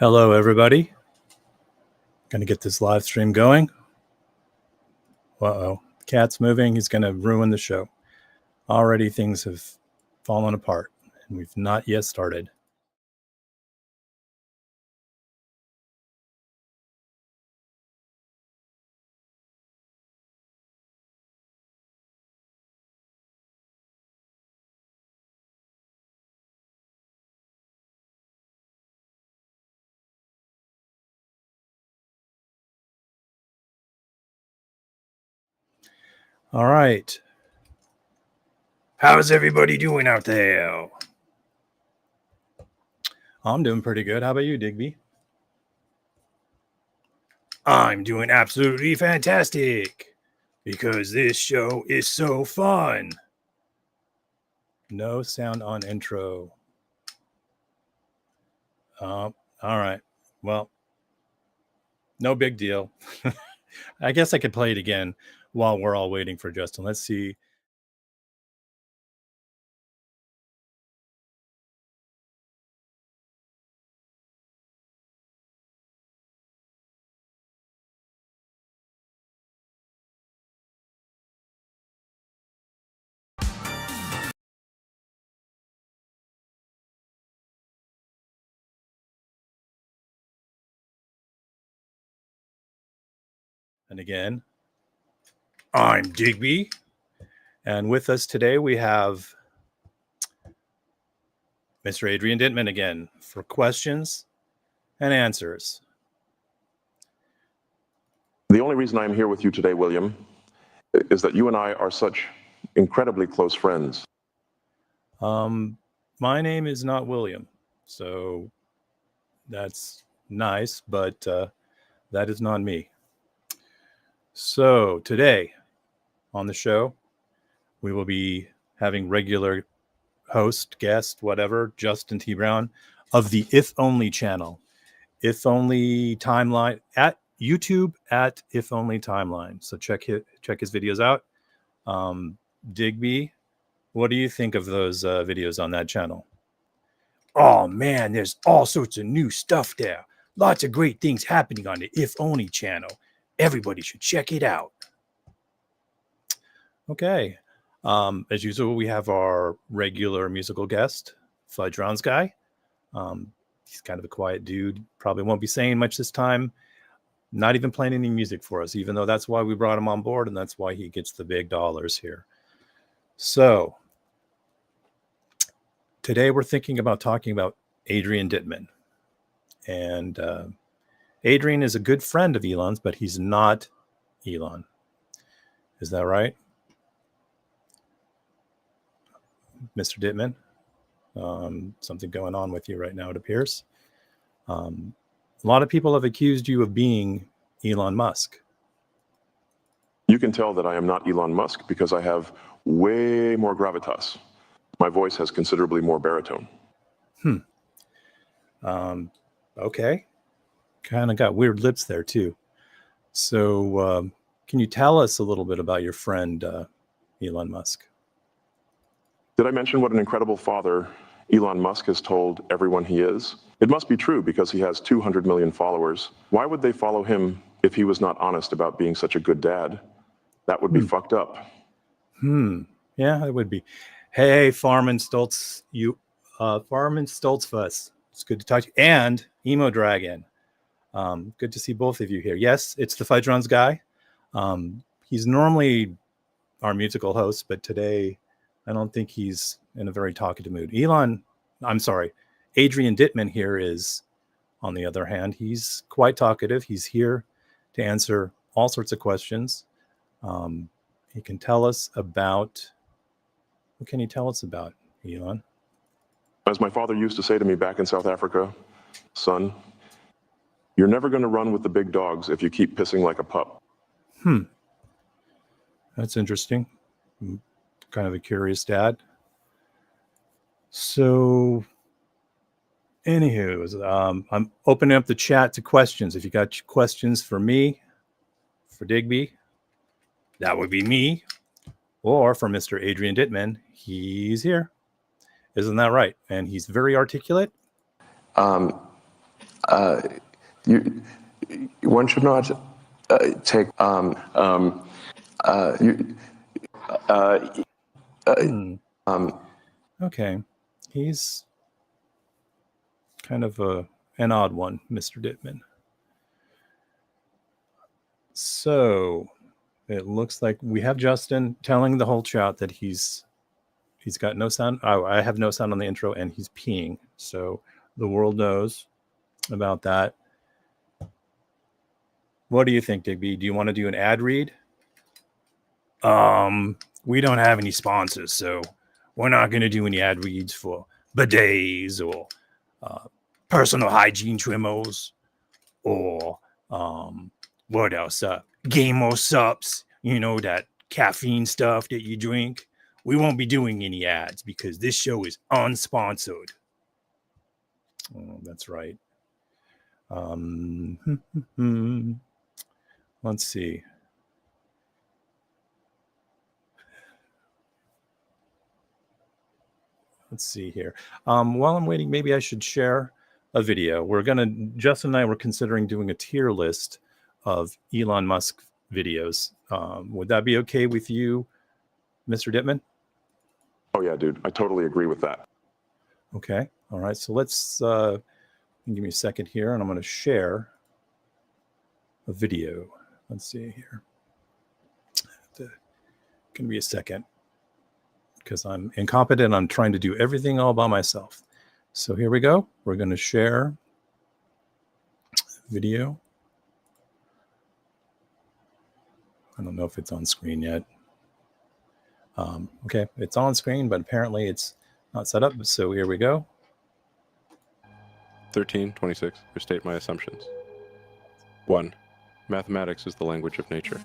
Hello, everybody. Going to get this live stream going. Uh-oh. Cat's moving. He's going to ruin the show. Already things have fallen apart, and we've not yet started. All right. How's everybody doing out there? I'm doing pretty good. How about you, Digbie? I'm doing absolutely fantastic because this show is so fun. No sound on intro. All right. Well, no big deal. I guess I could play it again while we're all waiting for Justin. Let's see. And again, I'm Digbie. And with us today, we have Mr. Adrian Dittman again for questions and answers. The only reason I'm here with you today, William, is that you and I are such incredibly close friends. My name is not William, so that's nice, but that is not me. So today on the show, we will be having regular host, guest, whatever, Justin T. Brown of the If Only channel. If Only Timeline at YouTube at If Only Timeline. So check his videos out. Digbie, what do you think of those videos on that channel? Oh man, there's all sorts of new stuff there. Lots of great things happening on the If Only channel. Everybody should check it out. Okay. As usual, we have our regular musical guest, Fudge Guy. He's kind of a quiet dude. Probably won't be saying much this time. Not even playing any music for us, even though that's why we brought him on board and that's why he gets the big dollars here. So today we're thinking about talking about Adrian Dittman. And Adrian is a good friend of Elon's, but he's not Elon. Is that right, Mr. Dittman? Something going on with you right now, it appears. A lot of people have accused you of being Elon Musk. You can tell that I am not Elon Musk because I have way more gravitas. My voice has considerably more baritone. Okay. Kind of got weird lips there too. So can you tell us a little bit about your friend Elon Musk? Did I mention what an incredible father Elon Musk has told everyone he is? It must be true because he has 200 million followers. Why would they follow him if he was not honest about being such a good dad? That would be fucked up. Yeah, it would be. Hey, Farman Stoltz, Farman Stoltzfuss. It's good to talk to you. And Emo Dragon. Good to see both of you here. Yes, it's the Fudge Guy. He's normally our musical host, but today I don't think he's in a very talkative mood. Adrian Dittman here is, on the other hand, he's quite talkative. He's here to answer all sorts of questions. He can tell us about, what can he tell us about, Elon? As my father used to say to me back in South Africa, son, you're never going to run with the big dogs if you keep pissing like a pup. That's interesting. Kind of a curious dad. So, anywho, I'm opening up the chat to questions. If you got questions for me, for Digbie, that would be me, or for Mr. Adrian Dittman, he's here. Isn't that right? And he's very articulate. One should not take Okay, he's kind of an odd one, Mr. Dittman. So it looks like we have Justin telling the whole chat that he's got no sound. Oh, I have no sound on the intro, and he's peeing. So the world knows about that. What do you think, Digbie? Do you want to do an ad read? We don't have any sponsors, so we're not going to do any ad reads for bidets or personal hygiene trimmers or what else? Game sups, that caffeine stuff that you drink. We won't be doing any ads because this show is unsponsored. Oh, that's right. Let's see. Let's see here. While I'm waiting, maybe I should share a video. Justin and I were considering doing a tier list of Elon Musk videos. Would that be okay with you, Mr. Dittman? Oh yeah, dude. I totally agree with that. Okay. All right. So let's give me a second here, and I'm going to share a video. Let's see here. It's going to be a second because I'm incompetent. I'm trying to do everything all by myself. So here we go. We're going to share video. I don't know if it's on screen yet. Okay, it's on screen, but apparently it's not set up. So here we go. 1326. Restate my assumptions. 1. Mathematics is the language of nature.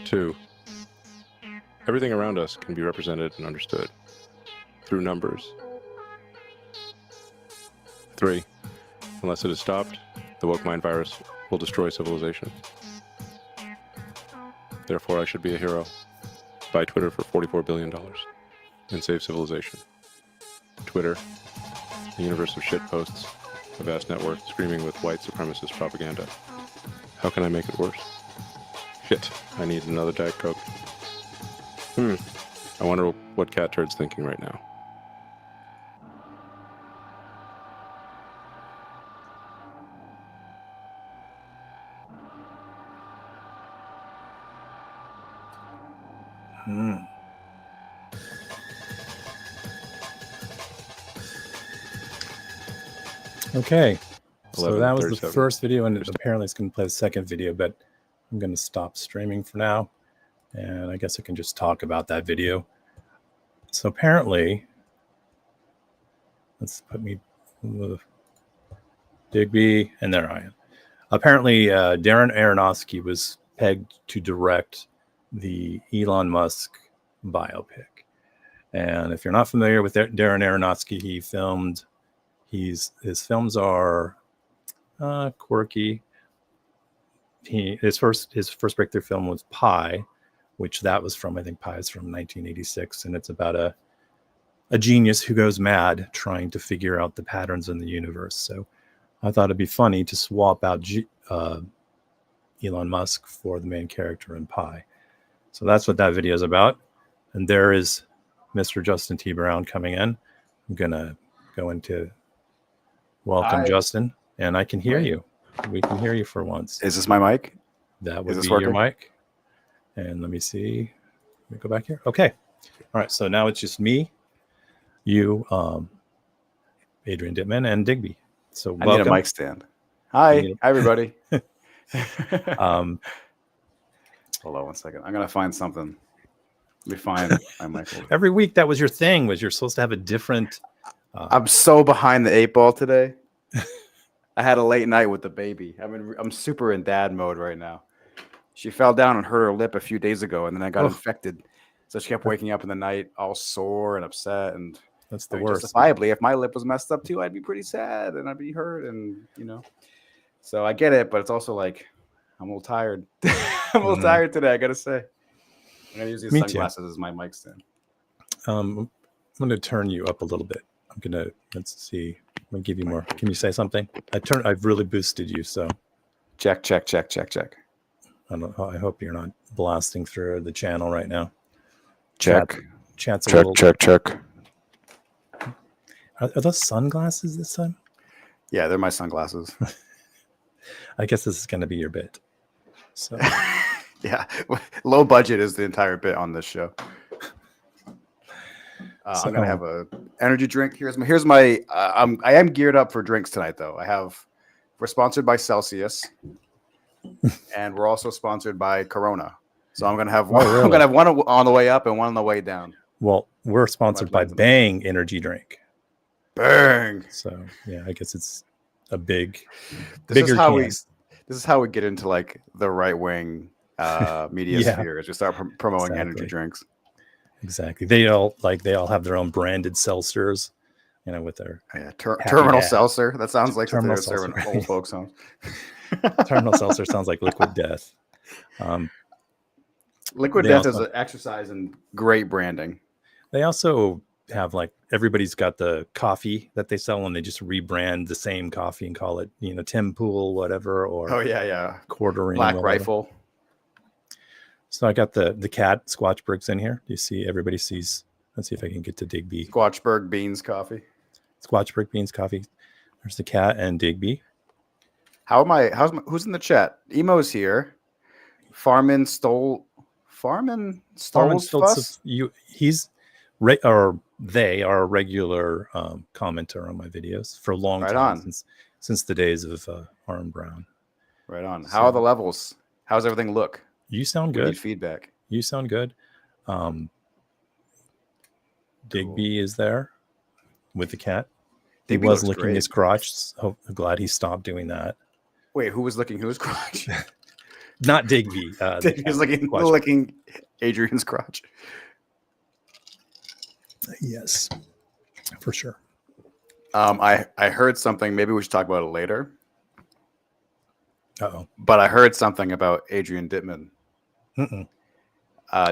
2. Everything around us can be represented and understood through numbers. 3. Unless it is stopped, the woke mind virus will destroy civilization. Therefore, I should be a hero. Buy Twitter for $44 billion and save civilization. Twitter, a universe of shit posts, a vast network screaming with white supremacist propaganda. How can I make it worse? Shit, I need another Diet Coke. I wonder what Cat Turd's thinking right now. Okay. So that was the 11:37. first video, and apparently it's going to play the second video, but I'm going to stop streaming for now. And I guess I can just talk about that video. So apparently, let's put me Digbie, and there I am. Apparently, Darren Aronofsky was pegged to direct the Elon Musk biopic. And if you're not familiar with Darren Aronofsky, his films are quirky. His first breakthrough film was Pi, which that was from, I think Pi is from 1986, and it's about a genius who goes mad trying to figure out the patterns in the universe. So I thought it'd be funny to swap out Elon Musk for the main character in Pi. So that's what that video is about. And there is Mr. Justin T. Brown coming in. I'm gonna go into welcome. Hi. Justin, and I can hear you. We can hear you for once. Is this my mic? That would be your mic. And let me see. Let me go back here. Okay. All right. So now it's just me, you, Adrian Dittman, and Digbie. So I need a mic stand. Hi everybody. Hold on 1 second. I'm gonna find something. Let me find my mic. Every week that was your thing. Was you're supposed to have a different. I'm so behind the 8 ball today. I had a late night with the baby. I'm super in dad mode right now. She fell down and hurt her lip a few days ago, and then I got infected. So she kept waking up in the night all sore and upset. And that's the worst. Justifiably, if my lip was messed up too, I'd be pretty sad and I'd be hurt, and So I get it, but it's also like I'm a little tired. I'm a little tired today. I gotta say. I'm gonna use these sunglasses as my mic stand. I'm going to turn you up a little bit. let's see. Let me give you more. Can you say something? I've really boosted you, so Check. I hope you're not blasting through the channel right now. Check. Chat's a little. Check. Are those sunglasses this time? Yeah, they're my sunglasses. I guess this is going to be your bit. So Yeah, low budget is the entire bit on this show. I'm gonna have a energy drink. I am geared up for drinks tonight, though. We're sponsored by Celsius, and we're also sponsored by Corona. So I'm gonna have one. really? I'm gonna have one on the way up and one on the way down. Well, we're sponsored by Bang Energy Drink. Bang. So yeah, I guess it's a bigger This can. is how we get into like the right wing media sphere. Is we start promoting energy drinks. Exactly. They all have their own branded seltzers, with their terminal seltzer. That sounds like terminal they're serving old folks home. Terminal seltzer sounds like liquid death. Liquid death is an exercise in great branding. They also have everybody's got the coffee that they sell, and they just rebrand the same coffee and call it, Tim Pool, whatever, or quartering Black Rifle. So I got the cat Squatchberg's in here. Do you see? Everybody sees. Let's see if I can get to Digbie. Squatchberg Beans Coffee. Squatchberg Beans Coffee. There's the cat and Digbie. Who's in the chat? Emo's here. Farman stole. They are a regular commenter on my videos for a long time, since the days of Arm Brown. Right on. How are the levels? How's everything look? You sound good. We need feedback. You sound good. Digbie is there with the cat. He was licking his crotch. So I'm glad he stopped doing that. Wait, who was licking whose crotch? Not Digbie. Digbie was licking Adrian's crotch. Yes, for sure. I heard something. Maybe we should talk about it later. Uh-oh. But I heard something about Adrian Dittman. Do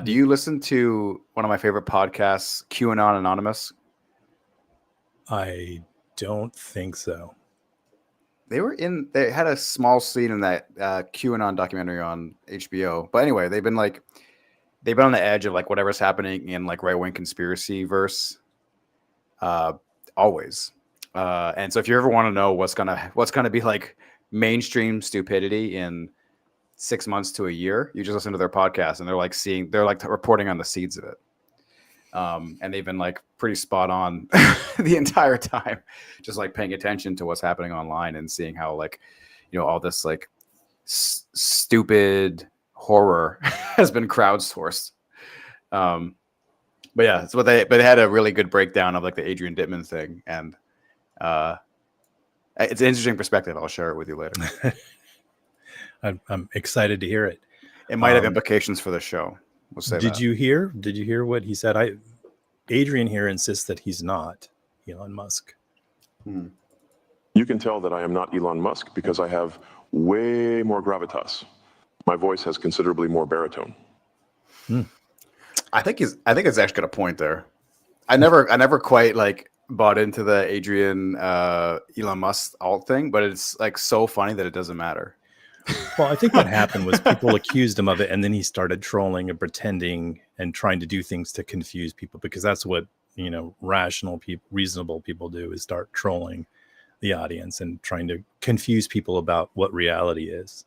you listen to one of my favorite podcasts, QAnon Anonymous? I don't think so. They had a small scene in that QAnon documentary on HBO. But anyway, they've been on the edge of whatever's happening in right-wing conspiracy verse. Always. And so if you ever want to know what's gonna be mainstream stupidity in 6 months to a year, you just listen to their podcast, and they're reporting on the seeds of it. And they've been pretty spot on the entire time, just paying attention to what's happening online and seeing how all this stupid horror has been crowdsourced. But yeah, so they had a really good breakdown of the Adrian Dittman thing, and it's an interesting perspective. I'll share it with you later. I'm excited to hear it. It might have implications for the show. We'll say Did you hear what he said? Adrian here insists that he's not Elon Musk. You can tell that I am not Elon Musk because I have way more gravitas. My voice has considerably more baritone. I think it's actually got a point there. I never quite bought into the Adrian Elon Musk alt thing, but it's so funny that it doesn't matter. Well, I think what happened was people accused him of it, and then he started trolling and pretending and trying to do things to confuse people, because that's what rational people, reasonable people do, is start trolling the audience and trying to confuse people about what reality is.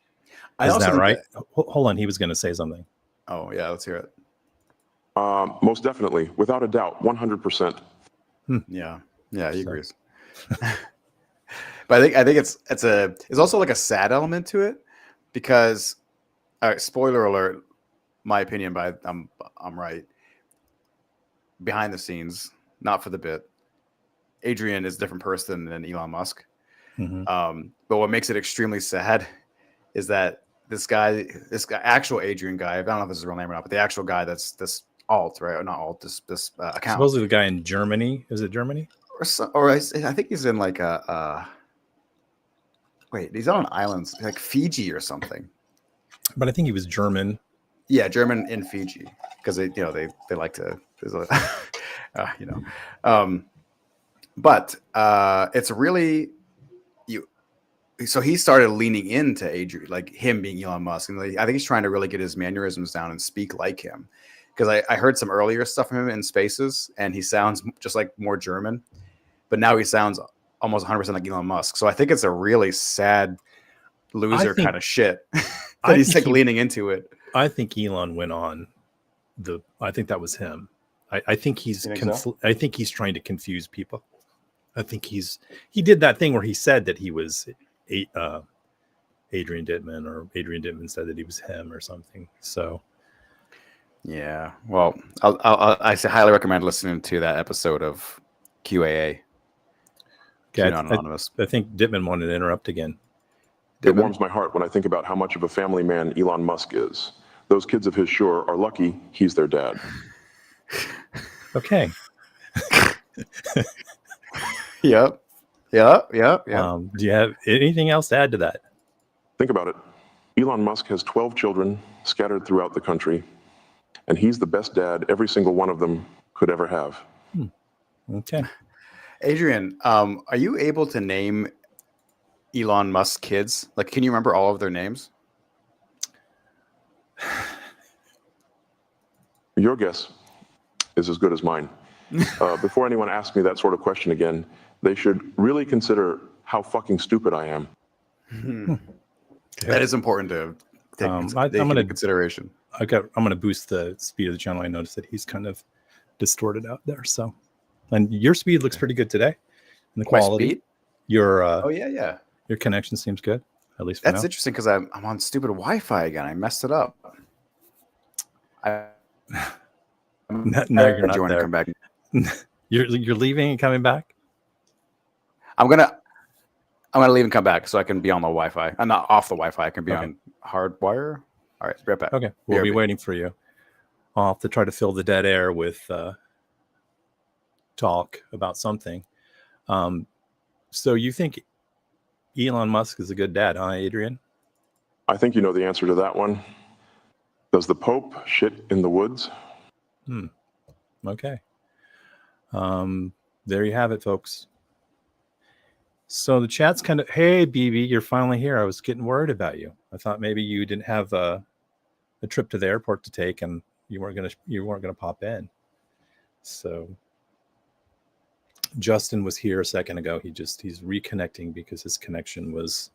Is that right? Hold on, he was going to say something. Oh yeah, let's hear it. Most definitely, without a doubt, 100%. Yeah, he agrees. But I think it's also a sad element to it, because, all right, spoiler alert, my opinion, but I'm right. Behind the scenes, not for the bit, Adrian is a different person than Elon Musk. But what makes it extremely sad is that this guy, actual Adrian guy, I don't know if this is his real name or not, but the actual guy that's this alt, right? Or not alt, this account. Supposedly the guy in Germany. Is it Germany? Or I think he's in wait, he's on islands Fiji or something. But I think he was German. Yeah, German in Fiji, because they like to, But it's really you. So he started leaning into Adrian, like him being Elon Musk, and I think he's trying to really get his mannerisms down and speak like him. Because I heard some earlier stuff from him in Spaces, and he sounds just like more German, but now he sounds almost 100% like Elon Musk. So I think it's a really sad loser kind of shit that he's like leaning into it. I think Elon went on I think that was him. I think he's I think he's trying to confuse people. I think he did that thing where he said that he was Adrian Dittman, or Adrian Dittman said that he was him or something. So yeah, well, I highly recommend listening to that episode of QAA. Okay, I think Dittman wanted to interrupt again. It warms my heart when I think about how much of a family man Elon Musk is. Those kids of his sure are lucky he's their dad. Okay. Yep. Do you have anything else to add to that? Think about it. Elon Musk has 12 children scattered throughout the country, and he's the best dad every single one of them could ever have. Okay. Adrian, are you able to name Elon Musk's kids? Like, can you remember all of their names? Your guess is as good as mine. Before anyone asks me that sort of question again, they should really consider how fucking stupid I am. Okay. That is important to take into consideration. I'm going to boost the speed of the channel. I noticed that he's kind of distorted out there. So, and your speed looks pretty good today. And the quality. My speed? Your your connection seems good. At least for that's now. Interesting because I'm on stupid Wi-Fi again. I messed it up. No, you're not there. Come back. You're leaving and coming back. I'm gonna leave and come back so I can be on the Wi-Fi. I'm not off the Wi-Fi. I can be on hardwire. All right, right back. Okay, we'll be waiting for you. I'll have to try to fill the dead air with talk about something. So you think Elon Musk is a good dad, huh, Adrian? I think you know the answer to that one. Does the Pope shit in the woods? Okay. There you have it, folks. So the chat's kind of, hey, BB, you're finally here. I was getting worried about you. I thought maybe you didn't have a trip to the airport to take, and you weren't gonna pop in. So Justin was here a second ago. He's reconnecting because his connection was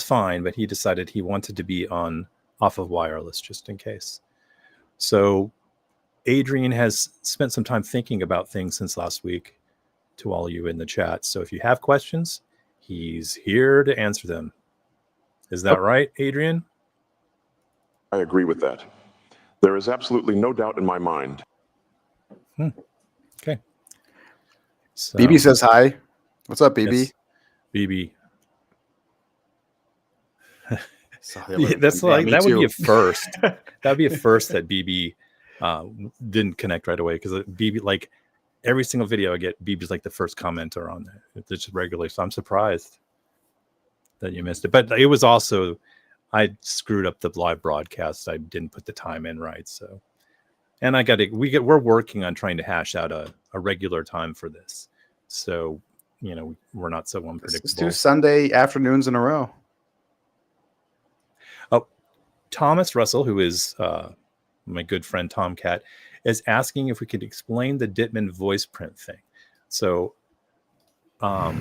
fine, but he decided he wanted to be off of wireless just in case. So Adrian has spent some time thinking about things since last week to all you in the chat. So if you have questions, he's here to answer them. Is that right, Adrian? I agree with that. There is absolutely no doubt in my mind. Okay. So, BB says hi. What's up, BB? Yes, BB. That's like that would be a first. That would be a first that BB didn't connect right away, because BB, like every single video I get, BB's like the first commenter on there. It's just regularly. So I'm surprised that you missed it. But it was also, I screwed up the live broadcast. I didn't put the time in right. So, and we're working on trying to hash out a regular time for this. So, we're not so unpredictable. Let's do Sunday afternoons in a row. Oh, Thomas Russell, who is my good friend Tomcat, is asking if we could explain the Dittman voice print thing. So I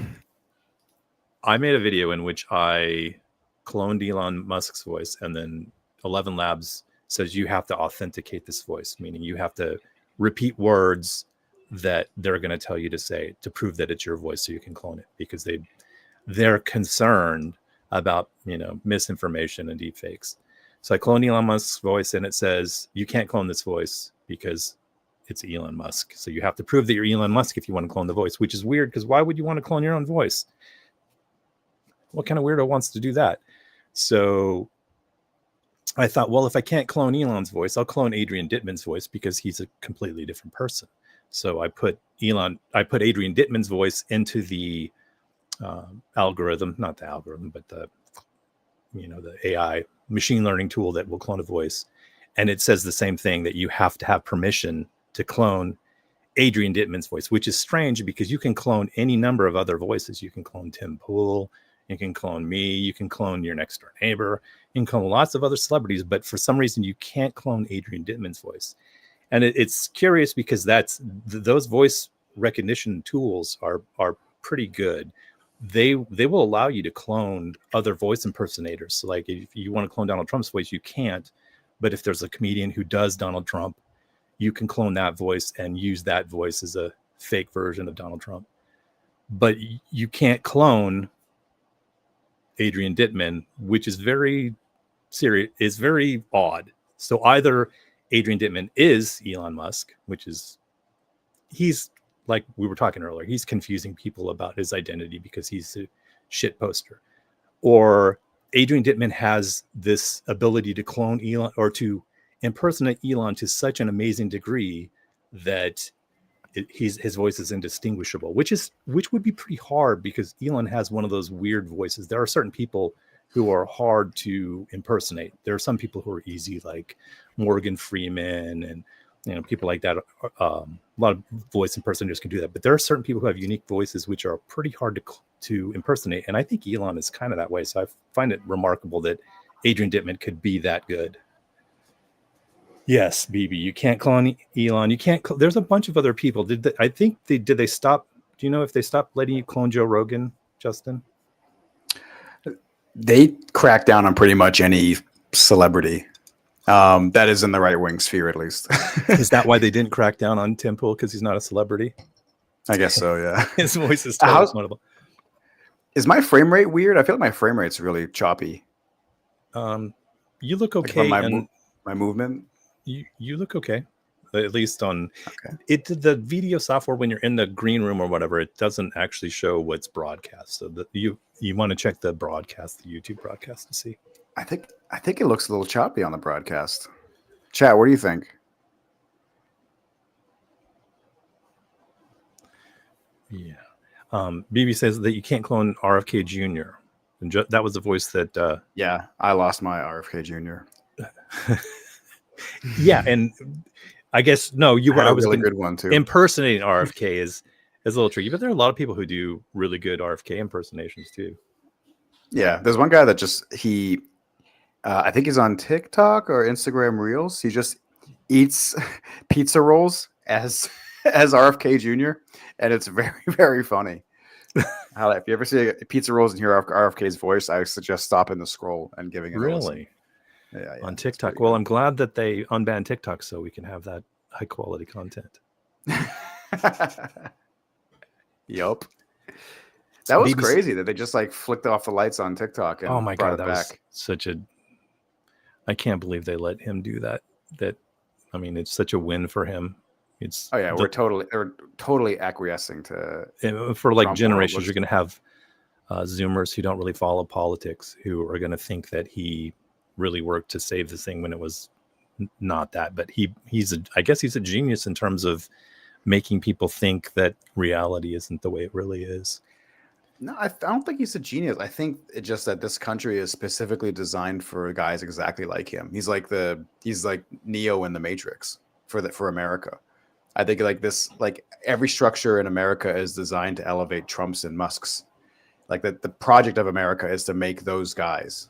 made a video in which I cloned Elon Musk's voice, and then 11 Labs says you have to authenticate this voice, meaning you have to repeat words that they're going to tell you to say to prove that it's your voice so you can clone it, because they're concerned about misinformation and deepfakes. So I cloned Elon Musk's voice, and it says you can't clone this voice because it's Elon Musk. So you have to prove that you're Elon Musk if you want to clone the voice, which is weird, because why would you want to clone your own voice? What kind of weirdo wants to do that? So I thought, well, if I can't clone Elon's voice, I'll clone Adrian Dittman's voice, because he's a completely different person. So I put Adrian Dittman's voice into the algorithm, not the algorithm, but the AI machine learning tool that will clone a voice. And it says the same thing, that you have to have permission to clone Adrian Dittman's voice, which is strange because you can clone any number of other voices. You can clone Tim Pool, you can clone me, you can clone your next door neighbor, you can clone lots of other celebrities, but for some reason you can't clone Adrian Dittman's voice. And it's curious because those voice recognition tools are pretty good. They will allow you to clone other voice impersonators. So like if you want to clone Donald Trump's voice, you can't. But if there's a comedian who does Donald Trump, you can clone that voice and use that voice as a fake version of Donald Trump. But you can't clone Adrian Dittman, which is very serious, is very odd. So either Adrian Dittman is Elon Musk, he's like we were talking earlier, he's confusing people about his identity because he's a shit poster. Or Adrian Dittman has this ability to clone Elon or to impersonate Elon to such an amazing degree that his voice is indistinguishable, which would be pretty hard because Elon has one of those weird voices. There are certain people who are hard to impersonate. There are some people who are easy, like Morgan Freeman and people like that. A lot of voice impersonators can do that, but there are certain people who have unique voices which are pretty hard to impersonate. And I think Elon is kind of that way. So I find it remarkable that Adrian Dittman could be that good. Yes, BB, you can't clone Elon. You can't. There's a bunch of other people. Did they stop? Do you know if they stopped letting you clone Joe Rogan, Justin? They crack down on pretty much any celebrity that is in the right wing sphere, at least. Is that why they didn't crack down on Tim Pool because he's not a celebrity? I guess so. Yeah. His voice is totally notable. Is my frame rate weird? I feel like my frame rate's really choppy. You look okay. Like my movement. You look okay, at least on it. The video software, when you're in the green room or whatever, it doesn't actually show what's broadcast. So you want to check the broadcast, the YouTube broadcast, to see. I think it looks a little choppy on the broadcast. Chat, what do you think? Yeah. BB says that you can't clone RFK Jr. And that was the voice that. Yeah, I lost my RFK Jr. Yeah, and I guess no, you were. I was a really good one too. Impersonating RFK is a little tricky, but there are a lot of people who do really good RFK impersonations too. Yeah, there's one guy that I think he's on TikTok or Instagram Reels. He just eats pizza rolls as RFK Jr. and it's very, very funny. If you ever see pizza rolls and hear RFK's voice, I suggest stopping the scroll and giving it a listen. Yeah, on TikTok. Well, I'm glad that they unbanned TikTok so we can have that high quality content. Yup. That was crazy that they just like flicked off the lights on TikTok and oh my god, that was such a. I can't believe they let him do that. I mean, it's such a win for him. It's they're totally acquiescing to for like Trump generations. You're going to have Zoomers who don't really follow politics who are going to think that he really worked to save this thing when it was not that. But I guess he's a genius in terms of making people think that reality isn't the way it really is. No, I don't think he's a genius. I think it's just that this country is specifically designed for guys exactly like him. He's like Neo in the Matrix for America. I think like every structure in America is designed to elevate Trumps and Musks. Like the project of America is to make those guys.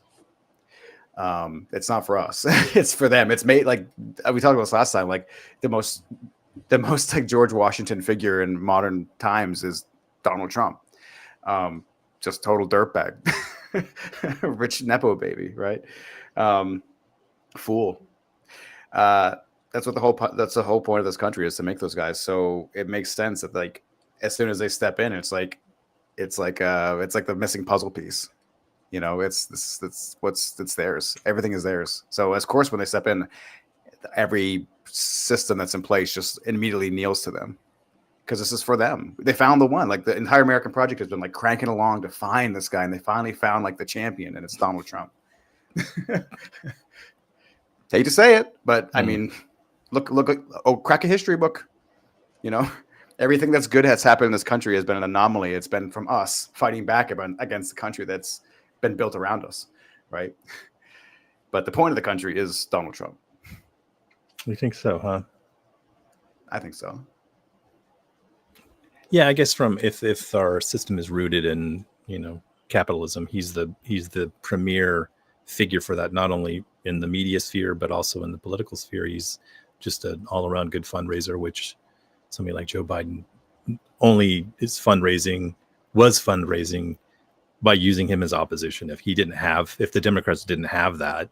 It's not for us. It's for them. It's made like we talked about this last time. Like the most like George Washington figure in modern times is Donald Trump. Just total dirtbag, rich nepo baby, right? Fool. That's the whole point of this country is to make those guys. So it makes sense that like as soon as they step in, it's like the missing puzzle piece. You know, it's theirs. Everything is theirs. So of course, when they step in, every system that's in place just immediately kneels to them because this is for them. They found the one. Like the entire American project has been like cranking along to find this guy, and they finally found like the champion, and it's Donald Trump. Hate to say it, but I mean, look, crack a history book. You know, everything that's good has happened in this country has been an anomaly. It's been from us fighting back against the country that's been built around us, right? But the point of the country is Donald Trump. You think so, huh? I think so. Yeah, I guess from if our system is rooted in, capitalism, he's the premier figure for that, not only in the media sphere but also in the political sphere. He's just an all-around good fundraiser, which somebody like Joe Biden only was fundraising by using him as opposition. If the Democrats didn't have that,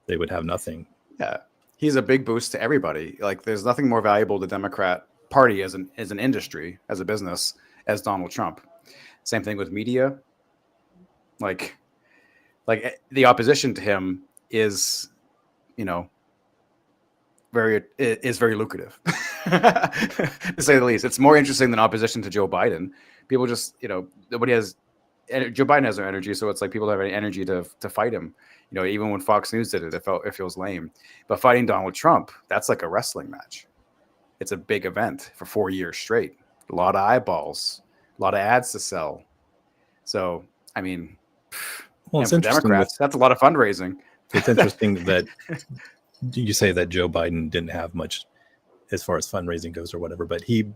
they would have nothing. Yeah, he's a big boost to everybody. Like, there's nothing more valuable to the Democrat Party as an industry, as a business, as Donald Trump. Same thing with media. Like the opposition to him is, very lucrative, to say the least. It's more interesting than opposition to Joe Biden. People just, nobody has. Joe Biden has no energy, so it's like people don't have any energy to fight him. Even when Fox News did it, it feels lame. But fighting Donald Trump, that's like a wrestling match. It's a big event for 4 years straight. A lot of eyeballs, a lot of ads to sell. So, I mean, it's for interesting. Democrats, that's a lot of fundraising. It's interesting that you say that Joe Biden didn't have much as far as fundraising goes or whatever, but he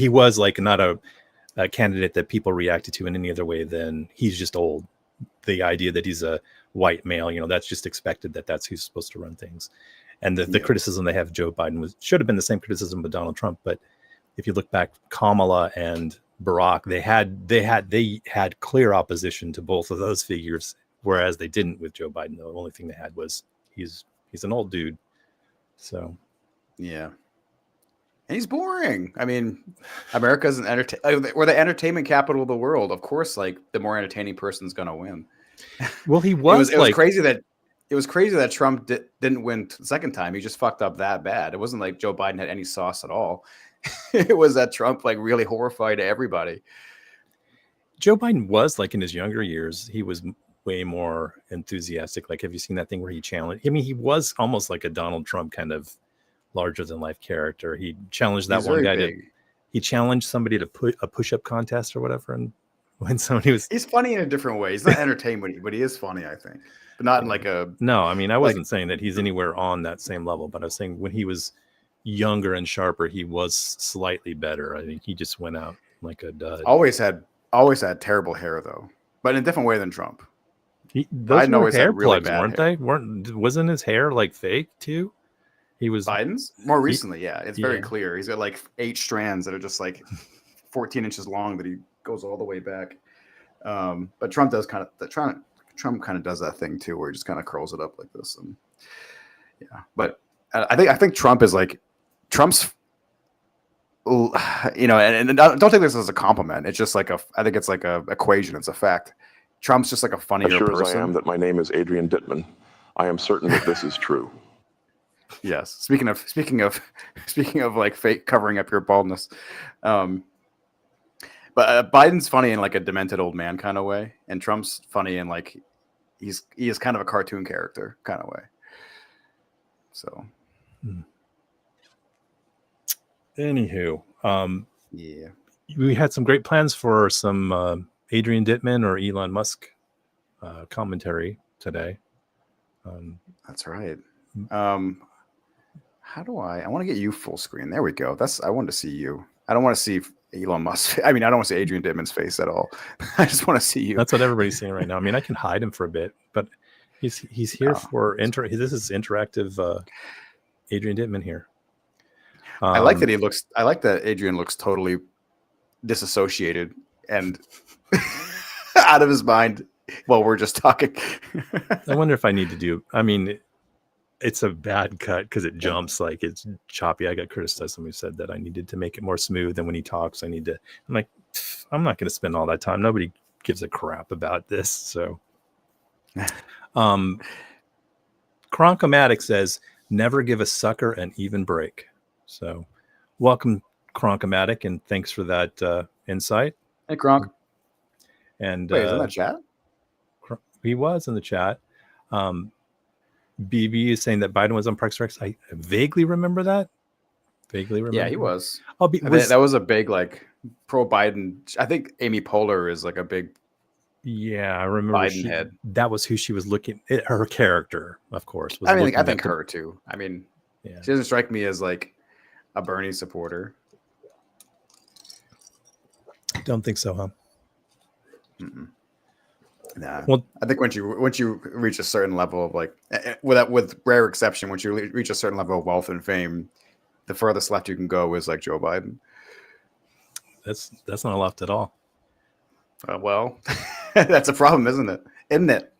was like not a candidate that people reacted to in any other way than he's just old. The idea that he's a white male, that's just expected, that's who's supposed to run things. And the criticism they have of Joe Biden should have been the same criticism of Donald Trump. But if you look back, Kamala and Barack, they had clear opposition to both of those figures, whereas they didn't with Joe Biden. The only thing they had was he's an old dude. So, yeah. And he's boring. I mean, America's we're the entertainment capital of the world. Of course, like, the more entertaining person's going to win. Well, he was. It was crazy that Trump didn't win the second time. He just fucked up that bad. It wasn't like Joe Biden had any sauce at all. It was that Trump really horrified everybody. Joe Biden was, like, in his younger years, he was way more enthusiastic. Like, have you seen that thing where he challenged? I mean, he was almost like a Donald Trump kind of larger than life character. He challenged that one guy he challenged somebody to put a push-up contest or whatever. And when somebody he's funny in a different way. He's not entertainment, but he is funny, I think, but not in like a, no, I mean, I wasn't saying that he's anywhere on that same level, but I was saying when he was younger and sharper, he was slightly better. I think he just went out like a dud. Always had terrible hair though, but in a different way than Trump. Those were hair plugs, weren't they? Wasn't his hair like fake too? He was Biden's more recently. Yeah, it's very clear. He's got like 8 strands that are just like 14 inches long that he goes all the way back. But Trump does Trump kind of does that thing too, where he just kind of curls it up like this. And yeah, but I think Trump is like Trump's. And don't take this as a compliment. It's just like I think it's like a equation. It's a fact. Trump's just like a funnier person. As I am that my name is Adrian Dittman, I am certain that this is true. Yes. Speaking of like fake covering up your baldness, but Biden's funny in like a demented old man kind of way, and Trump's funny in like he is kind of a cartoon character kind of way. So, anywho, yeah, we had some great plans for some Adrian Dittman or Elon Musk commentary today. That's right. How do I want to get you full screen? There we go. I want to see you. I don't want to see Elon Musk. I mean, I don't want to see Adrian Dittman's face at all. I just want to see you. That's what everybody's seeing right now. I mean, I can hide him for a bit, but he's here for this is interactive Adrian Dittman here. I like that Adrian looks totally disassociated and out of his mind while we're just talking. I wonder if I need to do, I mean, it's a bad cut because it jumps, like it's choppy. I got criticized. Somebody said that I needed to make it more smooth, and when he talks, I'm like, I'm not going to spend all that time. Nobody gives a crap about this. So, Cronkomatic says, never give a sucker an even break. So, welcome, Cronkomatic, and thanks for that insight. Hey, Kronk. And wait, is in the chat? He was in the chat. BB is saying that Biden was on Parks and Rec. I vaguely remember that. Yeah, he was. That was a big like pro-Biden. I think Amy Poehler is like a big. Yeah, I remember Biden head. That was who she was looking at. Her character, of course. Was I think her too. I mean, yeah. She doesn't strike me as like a Bernie supporter. Don't think so, huh? Mm-mm. Nah. Well, I think once you reach a certain level of like, with rare exception, once you reach a certain level of wealth and fame, the furthest left you can go is like Joe Biden. that's not left at all. Well, that's a problem, isn't it? Isn't it?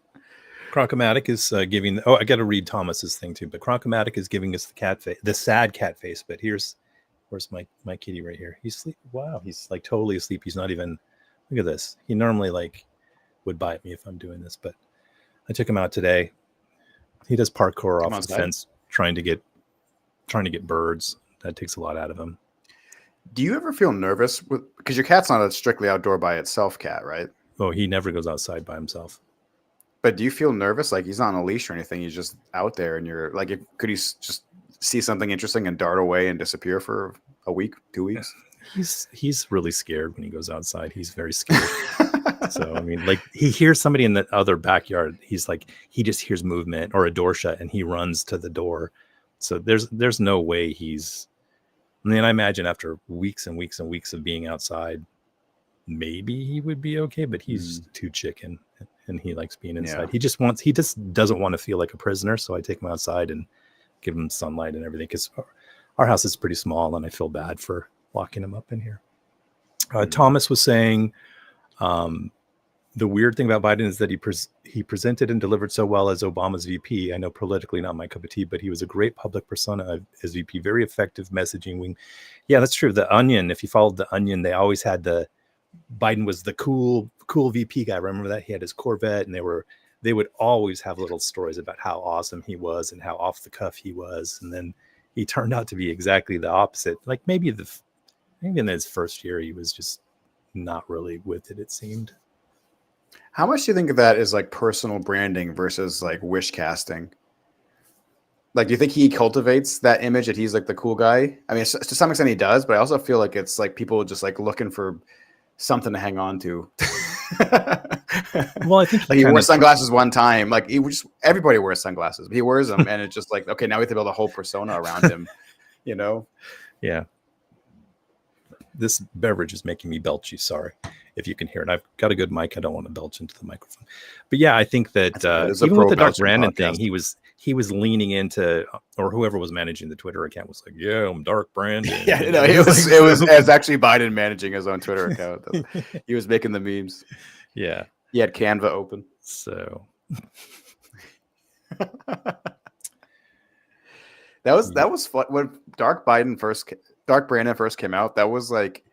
Crocomatic is giving. Oh, I got to read Thomas's thing too. But Crocomatic is giving us the cat face, the sad cat face. But where's my kitty right here? He's asleep. Wow, he's like totally asleep. He's not even. Look at this. He normally like would bite me if I'm doing this, but I took him out today. He does parkour off the fence, trying to get birds. That takes a lot out of him. Do you ever feel nervous because your cat's not a strictly outdoor by itself cat, right? Oh, he never goes outside by himself. But do you feel nervous? Like he's not on a leash or anything. He's just out there, and you're like, could he just see something interesting and dart away and disappear for a week, 2 weeks? He's really scared when he goes outside. He's very scared. So I mean, like he hears somebody in the other backyard. He's like, he just hears movement or a door shut, and he runs to the door. So there's no way he's. I mean, I imagine after weeks and weeks and weeks of being outside, maybe he would be okay. But he's too chicken, and he likes being inside. Yeah. He just doesn't want to feel like a prisoner. So I take him outside and give him sunlight and everything, because our house is pretty small, and I feel bad for locking him up in here. Thomas was saying. The weird thing about Biden is that he presented and delivered so well as Obama's VP. I know politically not my cup of tea, but he was a great public persona as VP. Very effective messaging wing. Yeah, that's true. The Onion, if you followed the Onion, they always had Biden was the cool VP guy. Remember that? He had his Corvette, and they would always have little stories about how awesome he was and how off the cuff he was. And then he turned out to be exactly the opposite. Like maybe in his first year, he was just not really with it, it seemed. How much do you think of that is like personal branding versus like wish casting? Like, do you think he cultivates that image that he's like the cool guy? I mean, to some extent he does, but I also feel like it's like people just like looking for something to hang on to. Well, I think he wore sunglasses one time. Like everybody wears sunglasses, but he wears them, and it's just like, okay, now we have to build a whole persona around him, you know? Yeah. This beverage is making me belchy. Sorry if you can hear it. I've got a good mic. I don't want to belch into the microphone. But yeah, I think that even with the Dark Brandon thing, he was leaning into, or whoever was managing the Twitter account was like, "Yeah, I'm Dark Brandon." Yeah, no, it was actually Biden managing his own Twitter account. He was making the memes. Yeah, he had Canva open. So that was fun when Dark Brandon first came out. That was like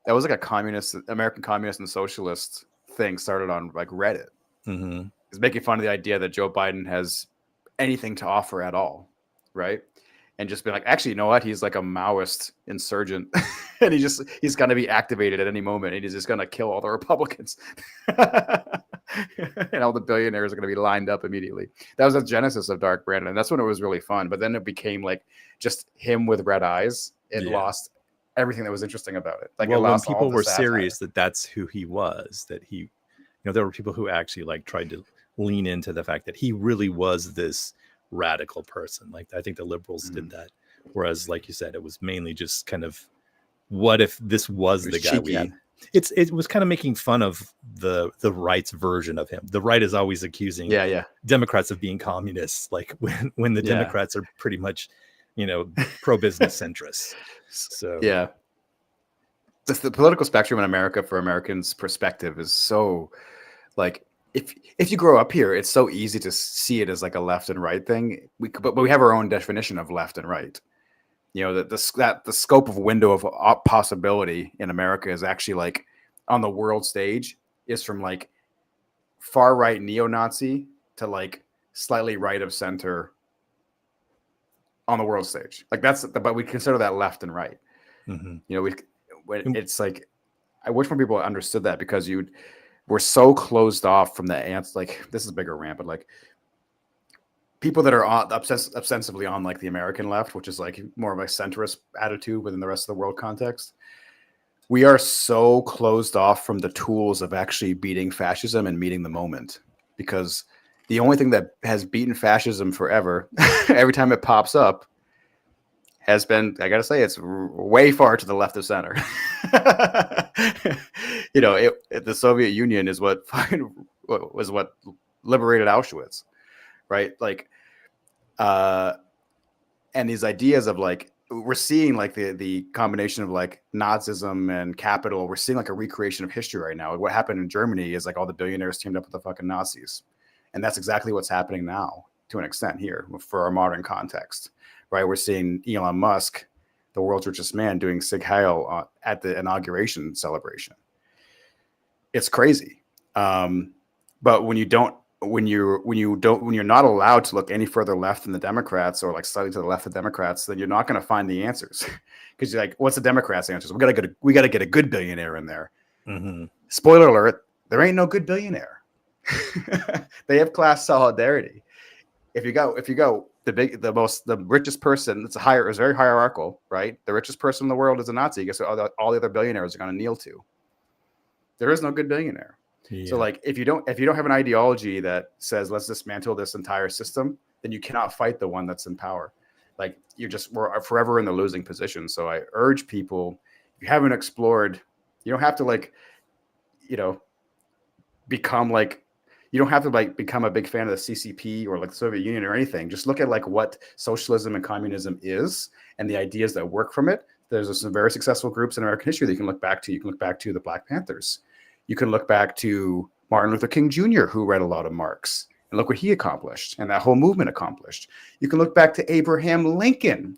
a American communist and socialist thing started on like Reddit. Mm-hmm. It's making fun of the idea that Joe Biden has anything to offer at all, right? And just be like, actually, you know what? He's like a Maoist insurgent, and he's going to be activated at any moment, and he's just going to kill all the Republicans, and all the billionaires are going to be lined up immediately. That was the genesis of Dark Brandon, and that's when it was really fun. But then it became like just him with red eyes. It lost everything that was interesting about it. Like, when people were serious that's who he was, that he, there were people who actually like tried to lean into the fact that he really was this radical person. Like, I think the liberals did that. Whereas, like you said, it was mainly just kind of, what if this was the guy we had? It was kind of making fun of the right's version of him. The right is always accusing Democrats of being communists, like when the Democrats are pretty much, pro-business centrists. So yeah, the political spectrum in America, for Americans' perspective, is so like, if you grow up here, it's so easy to see it as like a left and right thing. But we have our own definition of left and right. That the scope of window of possibility in America is actually like on the world stage is from like far right neo-Nazi to like slightly right of center on the world stage. Like but we consider that left and right. Mm-hmm. It's like, I wish more people understood that, because we're so closed off from the ants. Like, this is a bigger rant, but like people that are ostensibly on like the American left, which is like more of a centrist attitude within the rest of the world context. We are so closed off from the tools of actually beating fascism and meeting the moment, because the only thing that has beaten fascism forever, every time it pops up, has been, I gotta say, it's way far to the left of center. the Soviet Union is what was what liberated Auschwitz, right? Like, and these ideas of like, we're seeing like the combination of like Nazism and capital. We're seeing like a recreation of history right now. What happened in Germany is like all the billionaires teamed up with the fucking Nazis. And that's exactly what's happening now to an extent here for our modern context, right? We're seeing Elon Musk, the world's richest man, doing Sig Heil at the inauguration celebration. It's crazy. But when you're not allowed to look any further left than the Democrats, or like slightly to the left of Democrats, then you're not going to find the answers. Because you're like, what's the Democrats' answers? We got to get a good billionaire in there. Mm-hmm. Spoiler alert: there ain't no good billionaire. They have class solidarity. If you go, the richest person, it's very hierarchical, right? The richest person in the world is a Nazi. Guess what all the other billionaires are going to kneel to? There is no good billionaire. Yeah. So like, if you don't have an ideology that says let's dismantle this entire system, then you cannot fight the one that's in power. Like we're forever in the losing position. So I urge people, if you haven't explored, you don't have to become like, you don't have to like become a big fan of the CCP or like the Soviet Union or anything. Just look at like what socialism and communism is and the ideas that work from it. There's some very successful groups in American history that you can look back to. You can look back to the Black Panthers. You can look back to Martin Luther King Jr., who read a lot of Marx, and look what he accomplished and that whole movement accomplished. You can look back to Abraham Lincoln.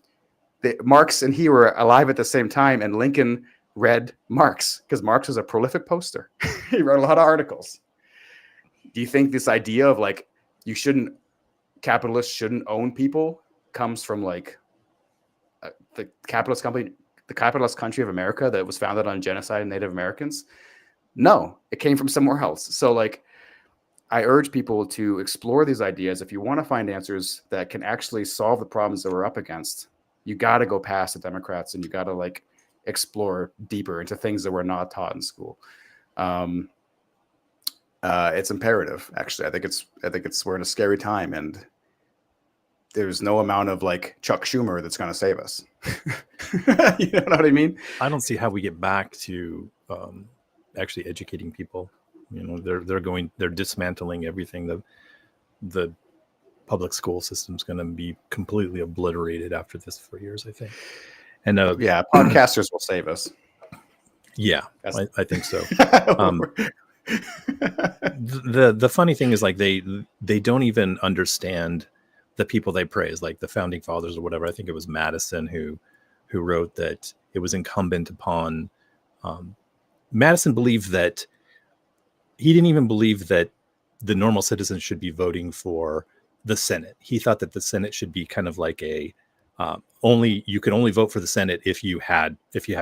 Marx and he were alive at the same time, and Lincoln read Marx because Marx was a prolific poster. He wrote a lot of articles. Do you think this idea of like capitalists shouldn't own people comes from like the capitalist country of America that was founded on genocide of Native Americans? No, it came from somewhere else. So like, I urge people to explore these ideas. If you want to find answers that can actually solve the problems that we're up against, you got to go past the Democrats, and you got to like explore deeper into things that were not taught in school. It's imperative, actually. I think we're in a scary time, and there's no amount of like Chuck Schumer that's going to save us. You know what I mean? I don't see how we get back to actually educating people. They're dismantling everything. The public school system's going to be completely obliterated after this 4 years, I think. And podcasters will save us. Yeah, I think so. The funny thing is like they don't even understand the people they praise, like the founding fathers or whatever. I think it was Madison who wrote that it was incumbent upon Madison believed that he didn't even believe that the normal citizens should be voting for the Senate. He thought that the Senate should be kind of like you could only vote for the Senate if you had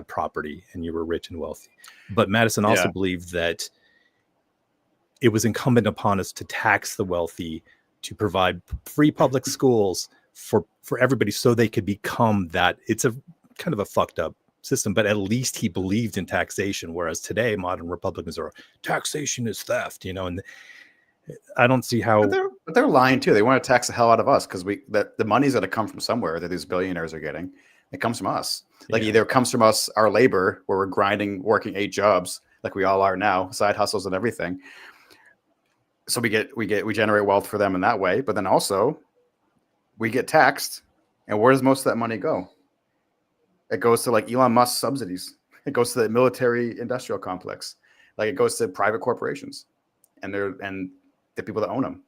property and you were rich and wealthy. But Madison also believed that it was incumbent upon us to tax the wealthy, to provide free public schools for everybody so they could become that. It's a kind of a fucked up system, but at least he believed in taxation, whereas today modern Republicans are taxation is theft, and I don't see how. But they're lying too. They want to tax the hell out of us because the money's going to come from somewhere that these billionaires are getting. It comes from us. Like either it comes from us, our labor, where we're grinding, working 8 jobs like we all are now, side hustles and everything. So we generate wealth for them in that way, but then also we get taxed. And where does most of that money go? It goes to like Elon Musk subsidies. It goes to the military industrial complex. Like it goes to private corporations and the people that own them.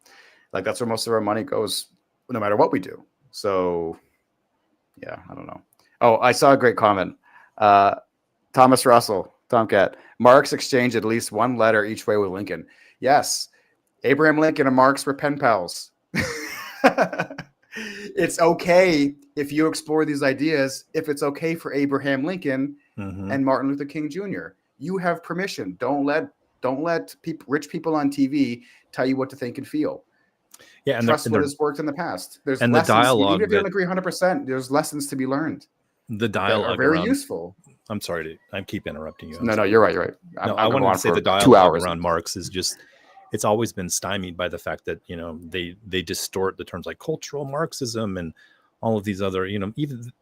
Like that's where most of our money goes, no matter what we do. So yeah, I don't know. Oh, I saw a great comment. Thomas Russell, Tomcat. Marx exchanged at least one letter each way with Lincoln. Yes. Abraham Lincoln and Marx were pen pals. It's okay if you explore these ideas, if it's okay for Abraham Lincoln and Martin Luther King Jr. You have permission. Don't let rich people on TV tell you what to think and feel. Yeah, and trust what has worked in the past. There's and lessons, the dialogue. Even if you don't agree 100%, there's lessons to be learned. The dialogue are very useful. I'm sorry I keep interrupting you. No, you're right. I wanted to say the dialogue around Marx is just. It's always been stymied by the fact that they distort the terms like cultural Marxism and all of these other, even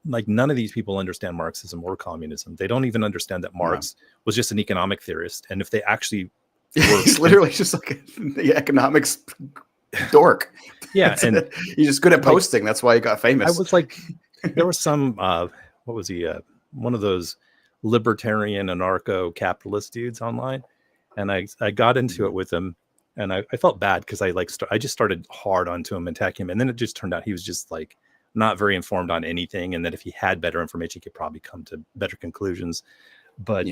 like none of these people understand Marxism or communism. They don't even understand that Marx was just an economic theorist. And if they actually he's literally just like the economics dork. Yeah. And he's just good at posting. That's why he got famous. I was like, there was some, what was he? One of those libertarian anarcho-capitalist dudes online. And I got into it with him. And I felt bad because I just started hard onto him and attacking him. And then it just turned out he was just like not very informed on anything. And that if he had better information, he could probably come to better conclusions. But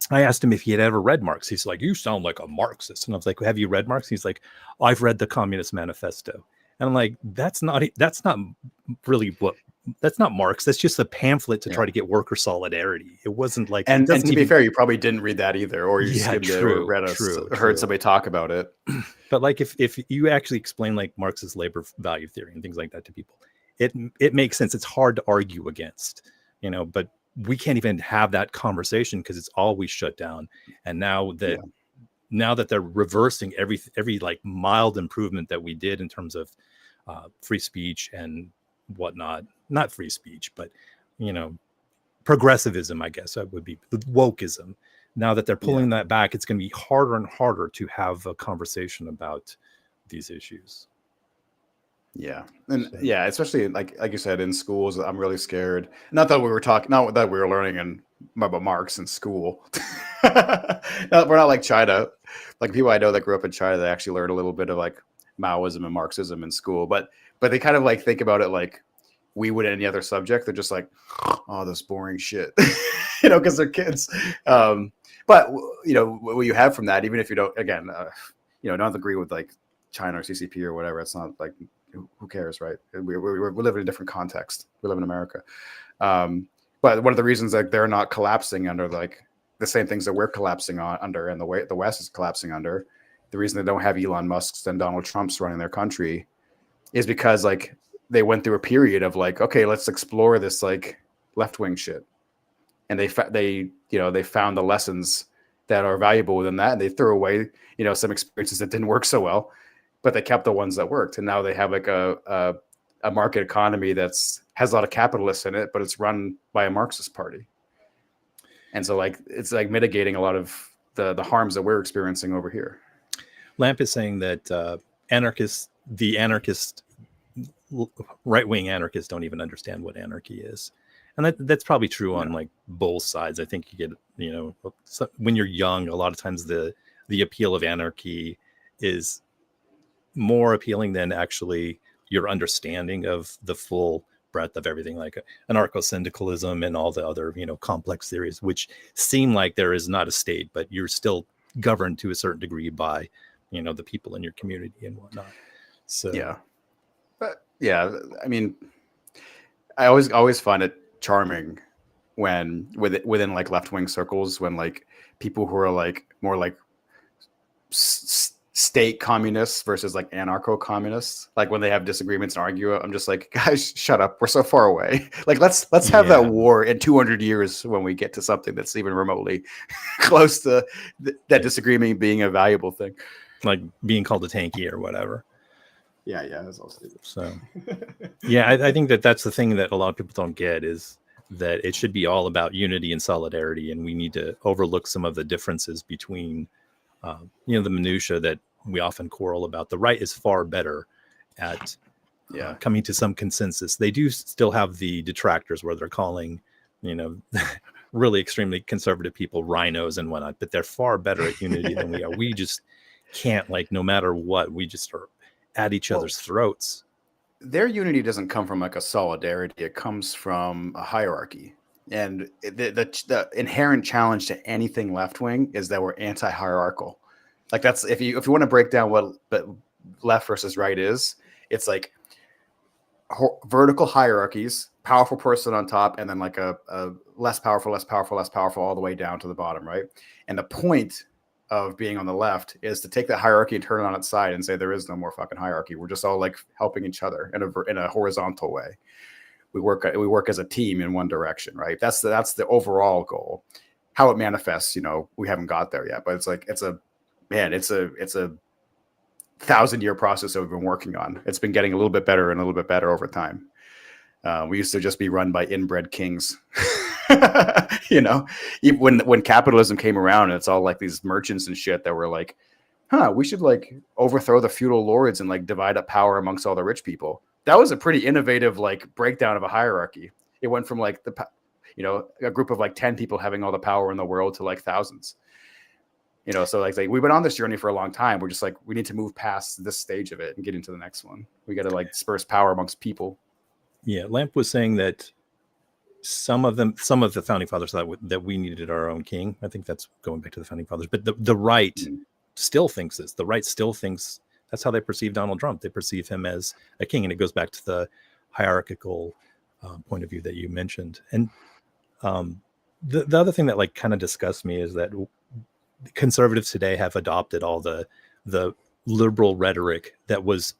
I asked him if he had ever read Marx. He's like, you sound like a Marxist. And I was like, have you read Marx? He's like, I've read the Communist Manifesto. And I'm like, that's not Marx. That's just a pamphlet to try to get worker solidarity. It wasn't like, and to be fair, you probably didn't read that either, or you skimmed it or heard somebody talk about it. But like, if you actually explain like Marx's labor value theory and things like that to people, it makes sense. It's hard to argue against, but we can't even have that conversation because it's always shut down. And now that they're reversing every like mild improvement that we did in terms of free speech and whatnot, not free speech, but progressivism, I guess that would be wokeism. Now that they're pulling that back, it's going to be harder and harder to have a conversation about these issues. Yeah. And especially like you said, in schools, I'm really scared. Not that we were learning about Marx in school. We're not like China. Like people I know that grew up in China, they actually learned a little bit of like Maoism and Marxism in school, but they kind of like think about it like we would any other subject. They're just like, oh, this boring shit, because they're kids. But what you have from that, even if you don't, again, don't agree with like China or CCP or whatever, it's not like, who cares, right? We live in a different context. We live in America. But one of the reasons that they're not collapsing under like the same things that we're collapsing under and the way the West is collapsing under, the reason they don't have Elon Musk's and Donald Trump's running their country is because like they went through a period of like, okay, let's explore this like left-wing shit. And they found the lessons that are valuable within that. And they threw away, some experiences that didn't work so well, but they kept the ones that worked. And now they have like a market economy has a lot of capitalists in it, but it's run by a Marxist party. And so like, it's like mitigating a lot of the harms that we're experiencing over here. Lamp is saying that right-wing anarchists don't even understand what anarchy is. And that's probably true on like both sides. I think you get, when you're young, a lot of times the appeal of anarchy is more appealing than actually your understanding of the full breadth of everything, like anarcho-syndicalism and all the other, complex theories, which seem like there is not a state, but you're still governed to a certain degree by, the people in your community and whatnot. So, I mean, I always find it charming when within like left-wing circles, when like people who are like more like state communists versus like anarcho-communists, like when they have disagreements and argue, I'm just like, guys, shut up, we're so far away. Like let's have that war in 200 years when we get to something that's even remotely close to that disagreement being a valuable thing, like being called a tanky or whatever. That's all stupid. So I think that's the thing that a lot of people don't get, is that it should be all about unity and solidarity, and we need to overlook some of the differences between the minutia that we often quarrel about. The right is far better at coming to some consensus. They do still have the detractors where they're calling really extremely conservative people rhinos and whatnot, but they're far better at unity than we are. We just can't, like, no matter what, we just are at each other's throats. Their unity doesn't come from like a solidarity. It comes from a hierarchy. And the inherent challenge to anything left-wing is that we're anti-hierarchical. Like that's, if you want to break down what left versus right is, it's like vertical hierarchies, powerful person on top, and then like a less powerful all the way down to the bottom, right? And the point of being on the left is to take that hierarchy and turn it on its side and say there is no more fucking hierarchy. We're just all like helping each other in a horizontal way. We work as a team in one direction, right? That's the overall goal. How it manifests, we haven't got there yet, but it's like it's a 1,000-year process that we've been working on. It's been getting a little bit better and a little bit better over time. We used to just be run by inbred kings. You know, when capitalism came around, and it's all like these merchants and shit that were like, we should like overthrow the feudal lords and like divide up power amongst all the rich people. That was a pretty innovative like breakdown of a hierarchy. It went from like a group of like 10 people having all the power in the world to like thousands. You know, so like we've been on this journey for a long time. We're just like, we need to move past this stage of it and get into the next one. We got to like disperse power amongst people. Yeah, Lamp was saying that some of the founding fathers thought that we needed our own king. I think that's going back to the founding fathers. But the right still thinks this. The right still thinks that's how they perceive Donald Trump. They perceive him as a king, and it goes back to the hierarchical point of view that you mentioned. And the other thing that like kind of disgusts me is that conservatives today have adopted all the liberal rhetoric that was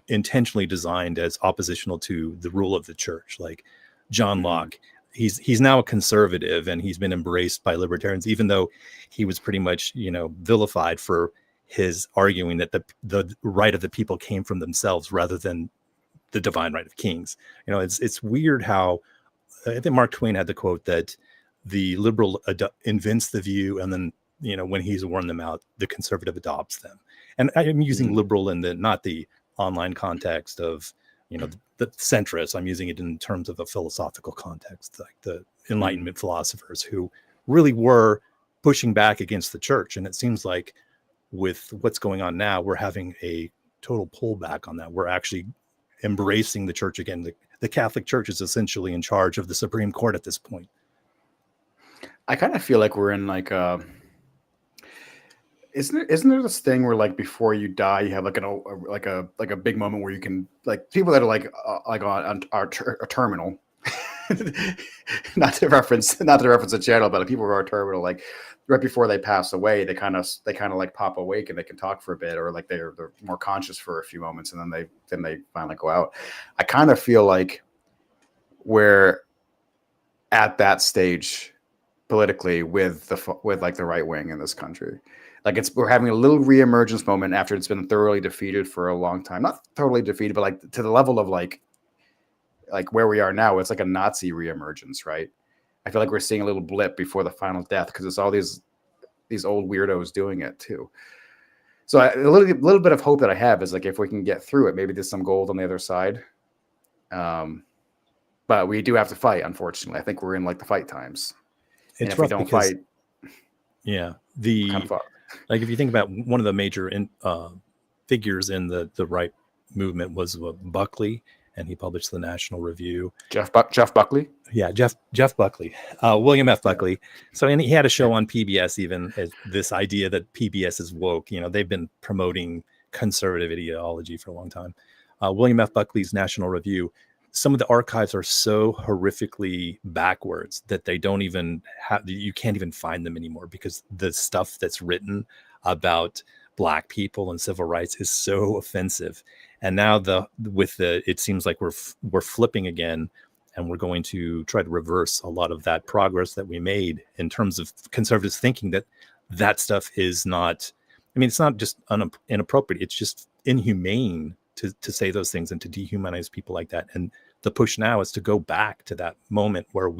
intentionally designed as oppositional to the rule of the church. Like John Locke, he's now a conservative, and he's been embraced by libertarians, even though he was pretty much, vilified for his arguing that the right of the people came from themselves rather than the divine right of kings. It's weird how I think Mark Twain had the quote that the liberal invents the view, and then when he's worn them out, the conservative adopts them. And I'm using liberal in not the online context of the centrists. I'm using it in terms of a philosophical context, like the Enlightenment philosophers who really were pushing back against the church. And it seems like with what's going on now, we're having a total pullback on that. We're actually embracing the church again. The Catholic Church is essentially in charge of the Supreme Court at this point. I kind of feel like we're in like isn't there this thing where like before you die you have like a big moment where you can like people that are like on our terminal, not to reference a channel, but people who are terminal, like right before they pass away, they kind of like pop awake and they can talk for a bit, or like they're more conscious for a few moments, and then they finally go out. I kind of feel like we're at that stage politically with like the right wing in this country. Like we're having a little reemergence moment after it's been thoroughly defeated for a long time. Not totally defeated, but like to the level of like where we are now, it's like a Nazi reemergence, right? I feel like we're seeing a little blip before the final death because it's all these old weirdos doing it too. So a little bit of hope that I have is like if we can get through it, maybe there's some gold on the other side. But we do have to fight, unfortunately. I think we're in like the fight times. It's if we don't fight, kind of like if you think about one of the major figures in the right movement was Buckley, and he published the National Review. Jeff Buckley. Yeah, Jeff Buckley, William F. Buckley. So, and he had a show on PBS, even as this idea that PBS is woke. They've been promoting conservative ideology for a long time. William F. Buckley's National Review. Some of the archives are so horrifically backwards that they don't even you can't even find them anymore, because the stuff that's written about Black people and civil rights is so offensive. And now it seems like we're flipping again, and we're going to try to reverse a lot of that progress that we made in terms of conservatives thinking that stuff is not, it's not just inappropriate, it's just inhumane to say those things and to dehumanize people like that. And the push now is to go back to that moment where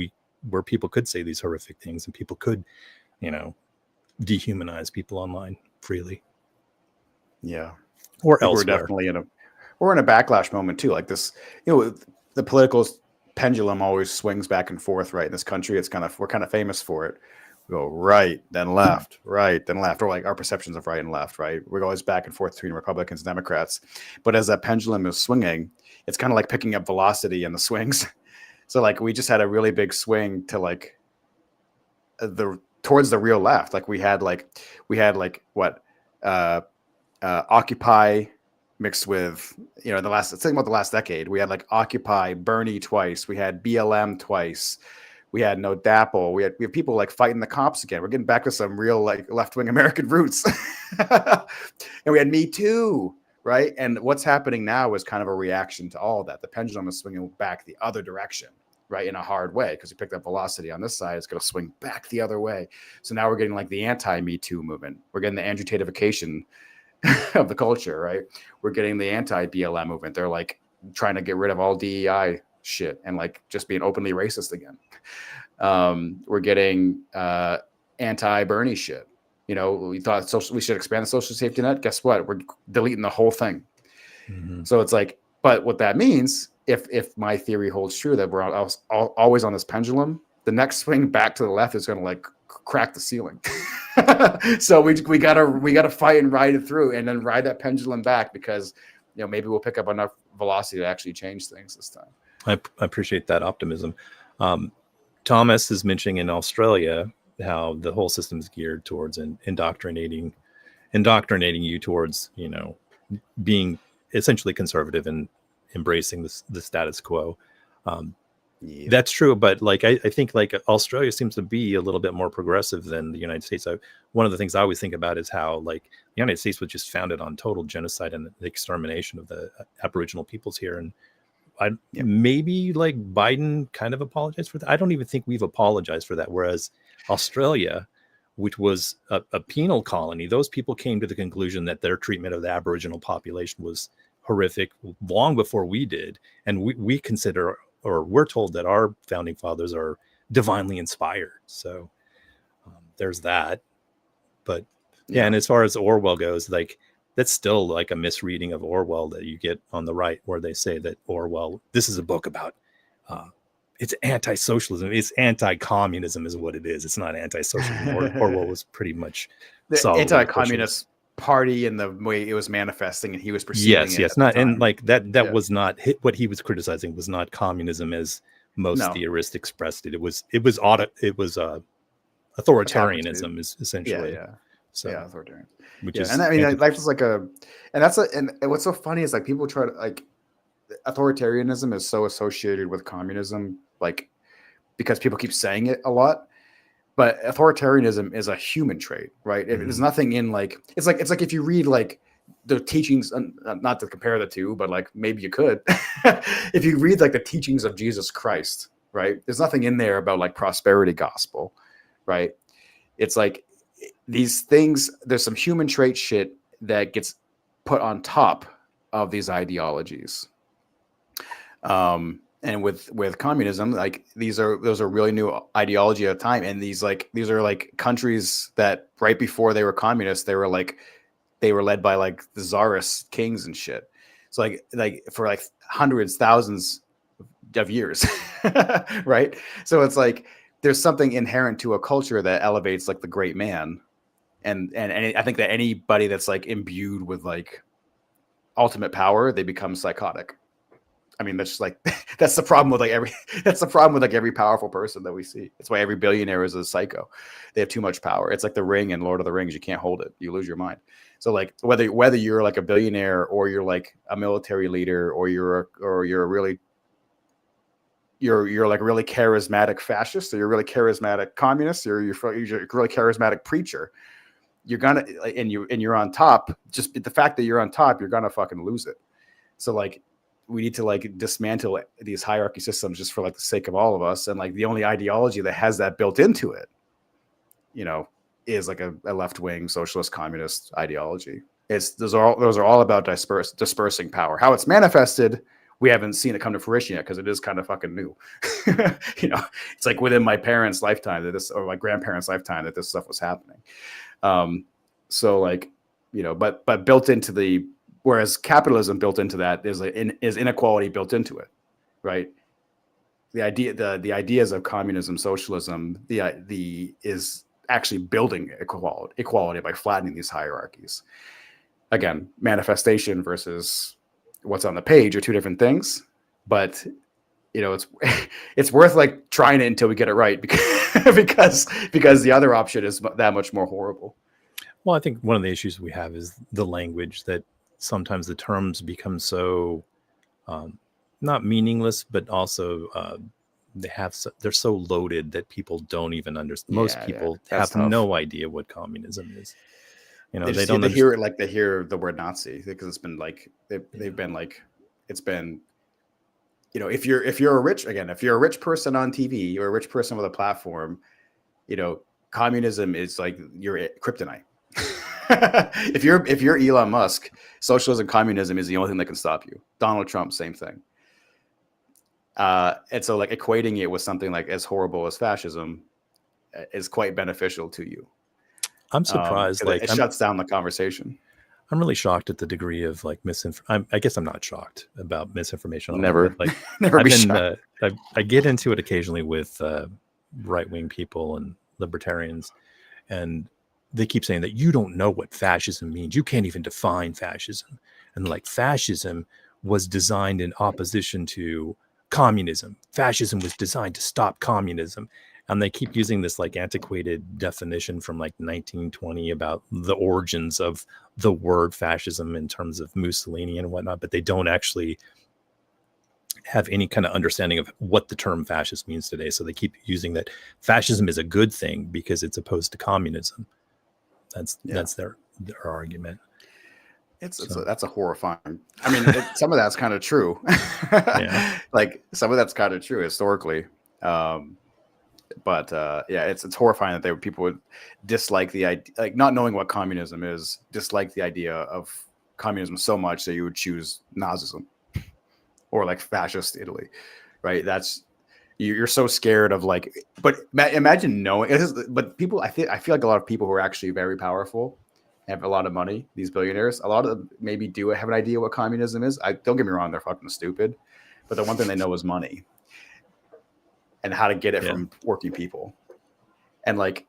people could say these horrific things and people could, dehumanize people online freely. Yeah. Or elsewhere. We're definitely we're in a backlash moment too. Like this, the political pendulum always swings back and forth, right? In this country, we're kind of famous for it. We go right, then left, right, then left, or like our perceptions of right and left, right? We're always back and forth between Republicans and Democrats. But as that pendulum is swinging, it's kind of like picking up velocity in the swings. So like we just had a really big swing to like towards the real left. Like we had Occupy mixed with, let's think about the last decade. We had like Occupy, Bernie twice. We had BLM twice. We had No Dapple. We have people like fighting the cops again. We're getting back to some real like left-wing American roots. And we had Me Too, right? And what's happening now is kind of a reaction to all of that. The pendulum is swinging back the other direction, right? In a hard way, because you picked up velocity on this side, it's going to swing back the other way. So now we're getting like the anti-Me Too movement. We're getting the Andrew Tate-ification of the culture, right? We're getting the anti-BLM movement. They're like trying to get rid of all DEI shit and like just being openly racist again. We're getting anti-Bernie shit. You know, we thought we should expand the social safety net. Guess what? We're deleting the whole thing. Mm-hmm. So it's like, but what that means, if my theory holds true, that we're always on this pendulum, the next swing back to the left is going to like crack the ceiling. So we gotta fight and ride it through, and then ride that pendulum back, because maybe we'll pick up enough velocity to actually change things this time. I appreciate that optimism. Thomas is mentioning in Australia how the whole system is geared towards indoctrinating you towards being essentially conservative and embracing the status quo. Yeah. That's true, but like I think like Australia seems to be a little bit more progressive than the United States. One of the things I always think about is how like the United States was just founded on total genocide and the extermination of the Aboriginal peoples here, and maybe like Biden kind of apologized for that. I don't even think we've apologized for that. Whereas Australia, which was a penal colony, those people came to the conclusion that their treatment of the Aboriginal population was horrific long before we did. And we consider, or we're told, that our founding fathers are divinely inspired. So there's that. But yeah, and as far as Orwell goes, like that's still like a misreading of Orwell that you get on the right, where they say that Orwell, this is a book about it's anti-socialism, it's anti-communism is what it is. It's not anti-socialism. Orwell was pretty much the anti-communist party and the way it was manifesting, and he was perceiving yes not and like that was not what he was criticizing was not communism as most theorists expressed it. It was authoritarianism is essentially authoritarian, which is, and I mean life is like and what's so funny is like people try to like authoritarianism is so associated with communism, like because people keep saying it a lot. But authoritarianism is a human trait, right? Mm-hmm. There's nothing in like it's like if you read like the teachings, not to compare the two, but like maybe you could, if you read like the teachings of Jesus Christ, right? There's nothing in there about like prosperity gospel, right? It's like these things. There's some human trait shit that gets put on top of these ideologies. And with communism, like those are really new ideology at a time. And these are like countries that right before they were communist, they were led by like the czarist kings and shit. So like for like hundreds, thousands of years, right? So it's like there's something inherent to a culture that elevates like the great man, and I think that anybody that's like imbued with like ultimate power, they become psychotic. I mean, that's just like that's the problem with every powerful person that we see. That's why every billionaire is a psycho. They have too much power. It's like the Ring and Lord of the Rings. You can't hold it. You lose your mind. So like whether you're like a billionaire or you're like a military leader or you're like a really charismatic fascist, or you're really charismatic communist, or you're a really charismatic preacher, you're gonna and you're on top. Just the fact that you're on top, you're gonna fucking lose it. So like, we need to like dismantle these hierarchy systems just for like the sake of all of us. And like the only ideology that has that built into it, is like a left-wing socialist communist ideology. Those are all about dispersing power. How it's manifested, we haven't seen it come to fruition yet, because it is kind of fucking new. It's like within my parents' lifetime or my grandparents' lifetime that this stuff was happening. So like, but built into whereas capitalism built into that is inequality built into it, right? The ideas of communism, socialism, is actually building equality by flattening these hierarchies. Again, manifestation versus what's on the page are two different things, but it's worth like trying it until we get it right, because the other option is that much more horrible. Well, I think one of the issues we have is the language, that sometimes the terms become so not meaningless, but also they're so loaded that people don't even understand. Most people have tough. No idea what communism is. They don't hear it like they hear the word Nazi, because it's been like they've been like, it's been, if you're a rich person on TV, or a rich person with a platform, communism is like your kryptonite. if you're Elon Musk, socialism, communism is the only thing that can stop you. Donald Trump, same thing. And so like equating it with something like as horrible as fascism is quite beneficial to you. I'm surprised. It shuts down the conversation. I'm really shocked at the degree of like misinformation. I guess I'm not shocked about misinformation. Never, but, like, never be shocked. I get into it occasionally with right-wing people and libertarians, and they keep saying that you don't know what fascism means. You can't even define fascism. And like fascism was designed in opposition to communism. Fascism was designed to stop communism. And they keep using this like antiquated definition from like 1920 about the origins of the word fascism in terms of Mussolini and whatnot, but they don't actually have any kind of understanding of what the term fascist means today. So they keep using that fascism is a good thing because it's opposed to communism. That's their argument. That's a horrifying. I mean, some of that's kind of true. Like some of that's kind of true historically. But it's horrifying that people would dislike the idea, like not knowing what communism is, dislike the idea of communism so much that you would choose Nazism or like fascist Italy, right? That's you're so scared of like. But imagine knowing. But people, I feel like a lot of people who are actually very powerful, have a lot of money. These billionaires, a lot of them maybe do have an idea what communism is. Don't get me wrong, they're fucking stupid, but the one thing they know is money. And how to get it from working people. And like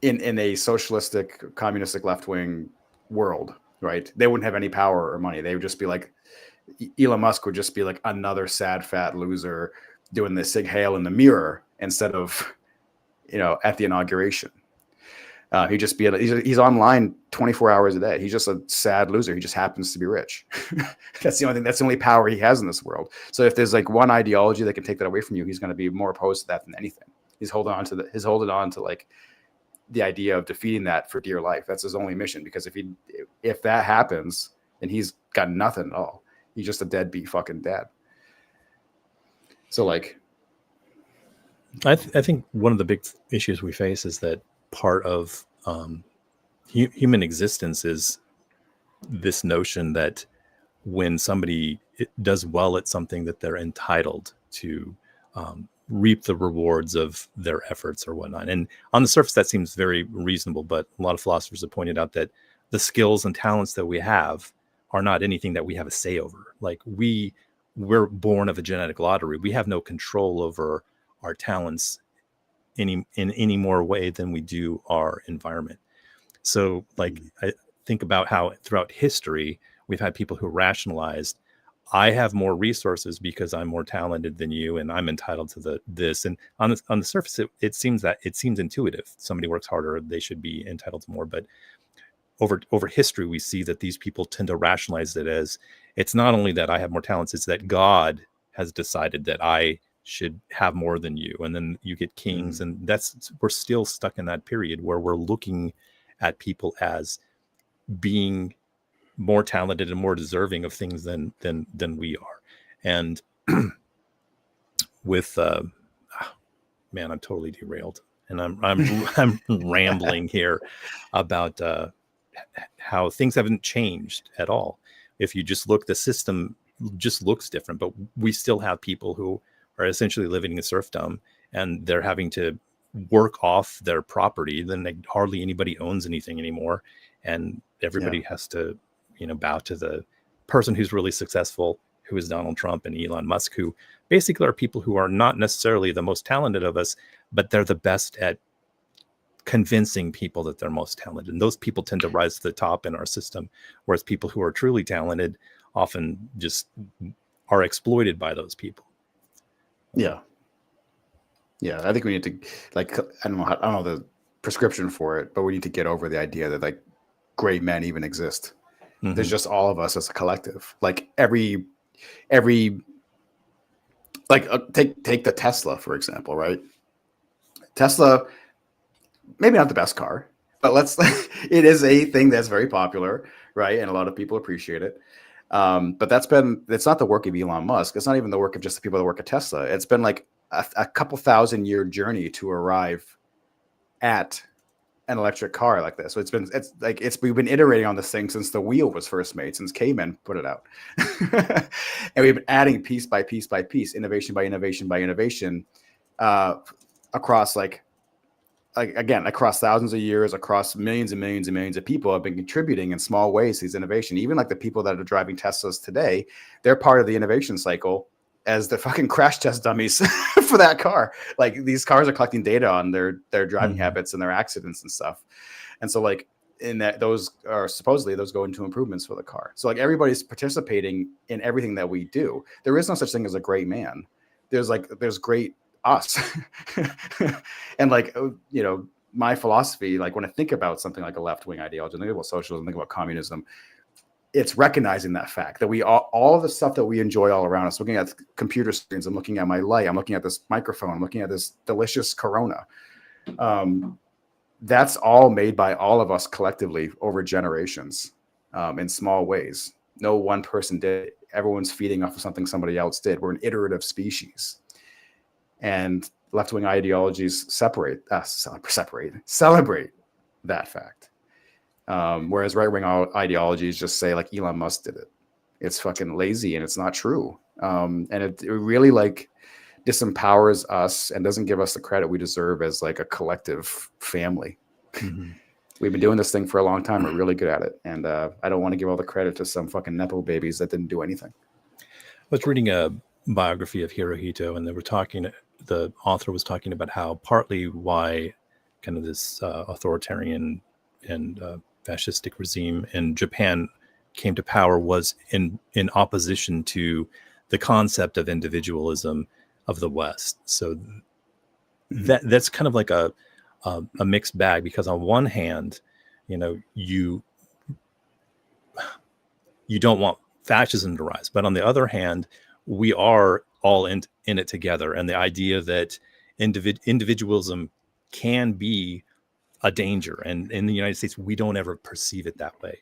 in a socialistic, communistic left-wing world, right? They wouldn't have any power or money. They would just be like, Elon Musk would just be like another sad, fat loser doing the Sig Heil in the mirror instead of, at the inauguration. He'd just be, he's online 24 hours a day. He's just a sad loser. He just happens to be rich. That's the only thing. That's the only power he has in this world. So if there's like one ideology that can take that away from you, he's going to be more opposed to that than anything. He's holding on to like the idea of defeating that for dear life. That's his only mission. Because if that happens, then he's got nothing at all. He's just a deadbeat fucking dad. So like, I think one of the big issues we face is that part of human existence is this notion that when somebody does well at something that they're entitled to reap the rewards of their efforts or whatnot. And on the surface, that seems very reasonable, but a lot of philosophers have pointed out that the skills and talents that we have are not anything that we have a say over. Like we're born of a genetic lottery. We have no control over our talents in any more way than we do our environment. So like I think about how throughout history we've had people who rationalized, I have more resources because I'm more talented than you and I'm entitled to this. And on the surface it seems intuitive. Somebody works harder, they should be entitled to more. But over history we see that these people tend to rationalize it as it's not only that I have more talents, it's that God has decided that I should have more than you. And then you get kings, and we're still stuck in that period where we're looking at people as being more talented and more deserving of things than we are. And with man, I'm totally derailed, and I'm rambling here about how things haven't changed at all. If you just look, the system just looks different, but we still have people who are essentially living in serfdom, and they're having to work off their property. Then hardly anybody owns anything anymore, and everybody has to, bow to the person who's really successful, who is Donald Trump and Elon Musk, who basically are people who are not necessarily the most talented of us, but they're the best at convincing people that they're most talented. And those people tend to rise to the top in our system, whereas people who are truly talented often just are exploited by those people. Yeah. I think we need to I don't know the prescription for it, but we need to get over the idea that like great men even exist. Mm-hmm. There's just all of us as a collective. Like every like take the Tesla for example, right? Tesla, maybe not the best car, but it is a thing that's very popular, right? And a lot of people appreciate it. But it's not the work of Elon Musk. It's not even the work of just the people that work at Tesla. It's been like a couple 1,000-year journey to arrive at an electric car like this. So we've been iterating on this thing since the wheel was first made, since cavemen put it out. And we've been adding piece by piece by piece, innovation by innovation by innovation, across across thousands of years, across millions and millions and millions of people have been contributing in small ways to these innovation. Even like the people that are driving Teslas today, they're part of the innovation cycle as the fucking crash test dummies for that car. Like these cars are collecting data on their driving habits and their accidents and stuff. And so like in that, those go into improvements for the car. So like everybody's participating in everything that we do. There is no such thing as a great man. There's great us. And like, my philosophy, like when I think about something like a left-wing ideology, I think about socialism, think about communism, it's recognizing that fact that we all of the stuff that we enjoy all around us, looking at computer screens, I'm looking at my light, I'm looking at this microphone, I'm looking at this delicious Corona. That's all made by all of us collectively over generations, in small ways. No one person did it. Everyone's feeding off of something somebody else did. We're an iterative species. And left-wing ideologies celebrate that fact. Whereas right-wing ideologies just say like Elon Musk did it. It's fucking lazy and it's not true. And it really like disempowers us and doesn't give us the credit we deserve as like a collective family. We've been doing this thing for a long time. We're really good at it. And I don't want to give all the credit to some fucking Nepo babies that didn't do anything. I was reading a biography of Hirohito, and the author was talking about how partly why kind of this authoritarian and fascistic regime in Japan came to power was in opposition to the concept of individualism of the West. So that's kind of like a mixed bag, because on one hand, you don't want fascism to rise, but on the other hand, we are all in it together. And the idea that individualism can be a danger. And in the United States, we don't ever perceive it that way,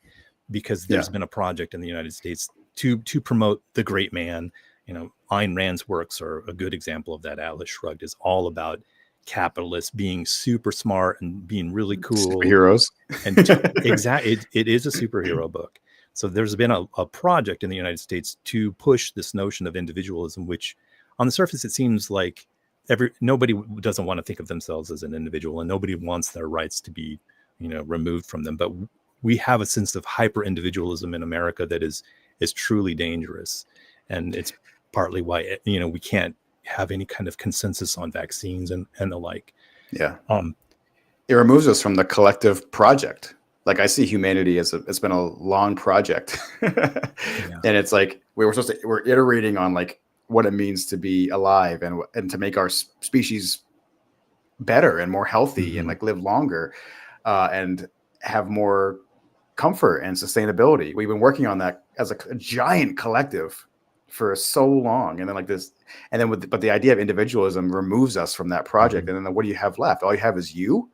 because there's been a project in the United States to promote the great man. Ayn Rand's works are a good example of that. Atlas Shrugged is all about capitalists being super smart and being really cool. Superheroes. And it is a superhero book. So there's been a project in the United States to push this notion of individualism, which on the surface, it seems like nobody doesn't want to think of themselves as an individual, and nobody wants their rights to be, removed from them. But we have a sense of hyper individualism in America that is truly dangerous. And it's partly why, we can't have any kind of consensus on vaccines and the like. Yeah. It removes us from the collective project. Like I see humanity as it's been a long project. And it's like we're iterating on like what it means to be alive and to make our species better and more healthy and like live longer and have more comfort and sustainability. We've been working on that as a giant collective for so long. And then like this, and then but the idea of individualism removes us from that project. And then what do you have left? All you have is you.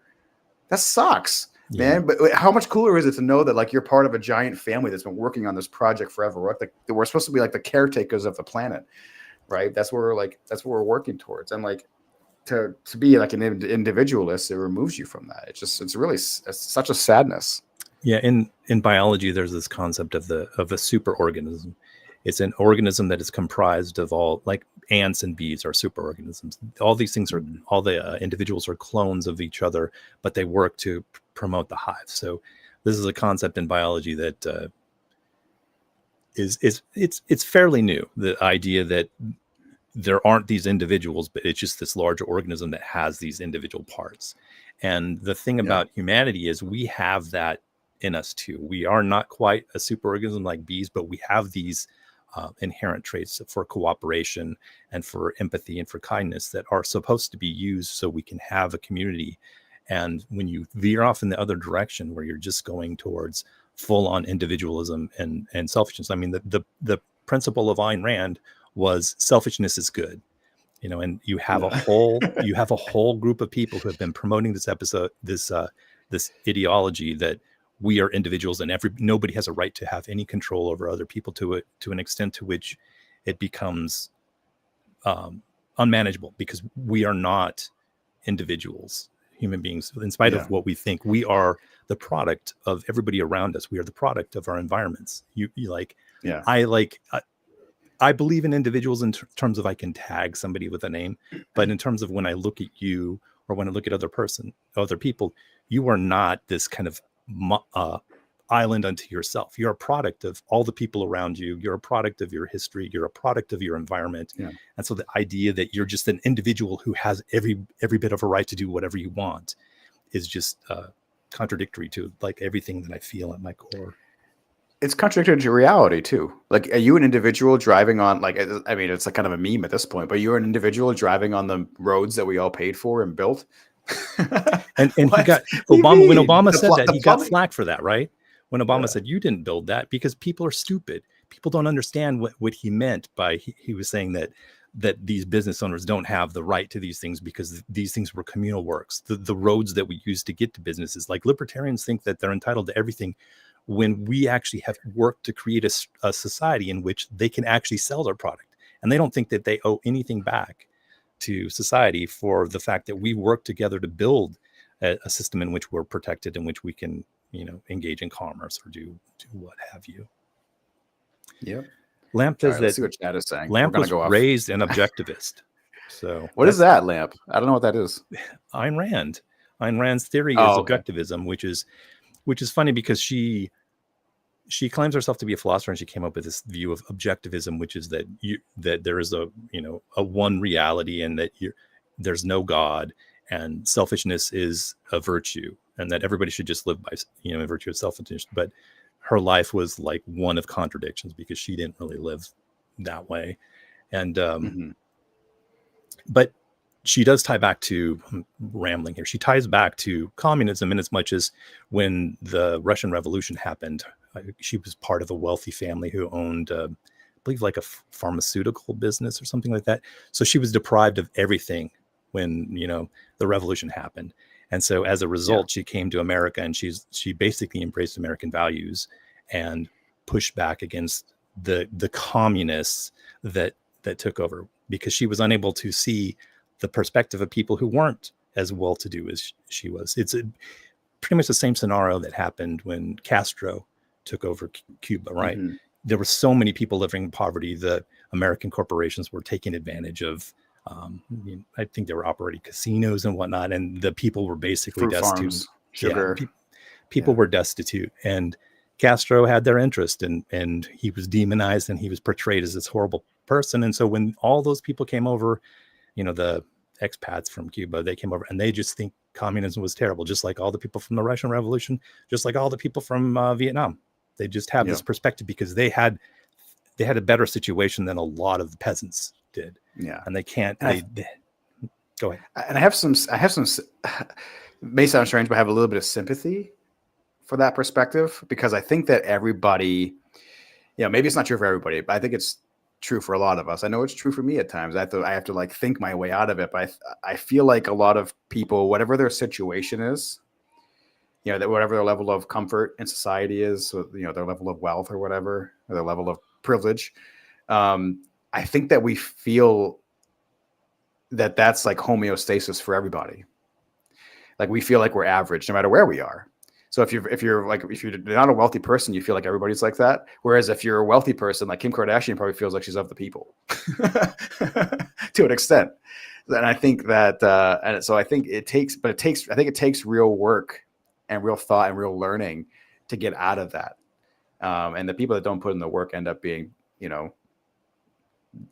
That sucks. Man, but how much cooler is it to know that like you're part of a giant family that's been working on this project forever? We're supposed to be like the caretakers of the planet, right? That's where we're working towards. And like to be like an individualist, it removes you from that. It's really such a sadness. Yeah, in biology, there's this concept of a superorganism. It's an organism that is comprised of all, like ants and bees are superorganisms. All these things are, all the individuals are clones of each other, but they work to promote the hive. So this is a concept in biology that it's fairly new. The idea that there aren't these individuals, but it's just this larger organism that has these individual parts. And the thing about humanity is we have that in us too. We are not quite a superorganism like bees, but we have these inherent traits for cooperation and for empathy and for kindness that are supposed to be used so we can have a community. And when you veer off in the other direction, where you're just going towards full-on individualism and selfishness, I mean, the principle of Ayn Rand was selfishness is good, and you have a whole group of people who have been promoting this ideology that we are individuals and nobody has a right to have any control over other people to an extent to which it becomes unmanageable, because we are not individuals. human beings. In spite Yeah. of what we think, we are the product of everybody around us. We are the product of our environments. You like, Yeah. I believe in individuals in terms of I can tag somebody with a name, but in terms of when I look at you or when I look at other people, you are not this kind of island unto yourself. You're a product of all the people around you. You're a product of your history. You're a product of your environment. Yeah. And so the idea that you're just an individual who has every bit of a right to do whatever you want is just contradictory to like everything that I feel at my core. It's contradictory to reality too. Like, are you an individual driving on, like, I mean, it's like kind of a meme at this point, but you're an individual driving on the roads that we all paid for and built. And he got Obama, when Obama said that, he got flack for that, right? When Obama said, you didn't build that, because people are stupid. People don't understand what he meant by, he was saying that these business owners don't have the right to these things because these things were communal works. The roads that we use to get to businesses, like libertarians think that they're entitled to everything, when we actually have worked to create a society in which they can actually sell their product. And they don't think that they owe anything back to society for the fact that we work together to build a system in which we're protected, in which we can, engage in commerce or do what have you. Yep. Lamp says Let's see what Chad is saying. Lamp was raised an objectivist. So what is that, Lamp? I don't know what that is. Ayn Rand. Ayn Rand's theory is objectivism, which is funny because she claims herself to be a philosopher, and she came up with this view of objectivism, which is that there is a one reality, and that there's no God, and selfishness is a virtue, and that everybody should just live by in virtue of selfishness. But her life was like one of contradictions because she didn't really live that way, and but she does tie back to, I'm rambling here, she ties back to communism in as much as when the Russian Revolution happened, she was part of a wealthy family who owned, I believe, like a pharmaceutical business or something like that. So she was deprived of everything when, the revolution happened. And so as a result, she came to America, and she basically embraced American values and pushed back against the communists that took over, because she was unable to see the perspective of people who weren't as well-to-do as she was. It's pretty much the same scenario that happened when Castro took over Cuba, right? Mm-hmm. There were so many people living in poverty. The American corporations were taking advantage of, I think they were operating casinos and whatnot, and the people were basically fruit destitute. Farms, sugar. People were destitute, and Castro had their interest, and he was demonized, and he was portrayed as this horrible person. And so when all those people came over, the expats from Cuba, they came over, and they just think communism was terrible, just like all the people from the Russian Revolution, just like all the people from Vietnam. They just have this perspective because they had a better situation than a lot of the peasants did. Yeah, and they can't. Go ahead. And I have some. May sound strange, but I have a little bit of sympathy for that perspective, because I think that everybody, maybe it's not true for everybody, but I think it's true for a lot of us. I know it's true for me at times. I have to like think my way out of it. But I feel like a lot of people, whatever their situation is, that whatever their level of comfort in society is, so, their level of wealth or whatever, or their level of privilege, I think that we feel that that's like homeostasis for everybody. Like we feel like we're average no matter where we are. So if you're not a wealthy person, you feel like everybody's like that. Whereas if you're a wealthy person, like Kim Kardashian probably feels like she's of the people to an extent. And I think that, and so I think it takes real work and real thought and real learning to get out of that. And the people that don't put in the work end up being,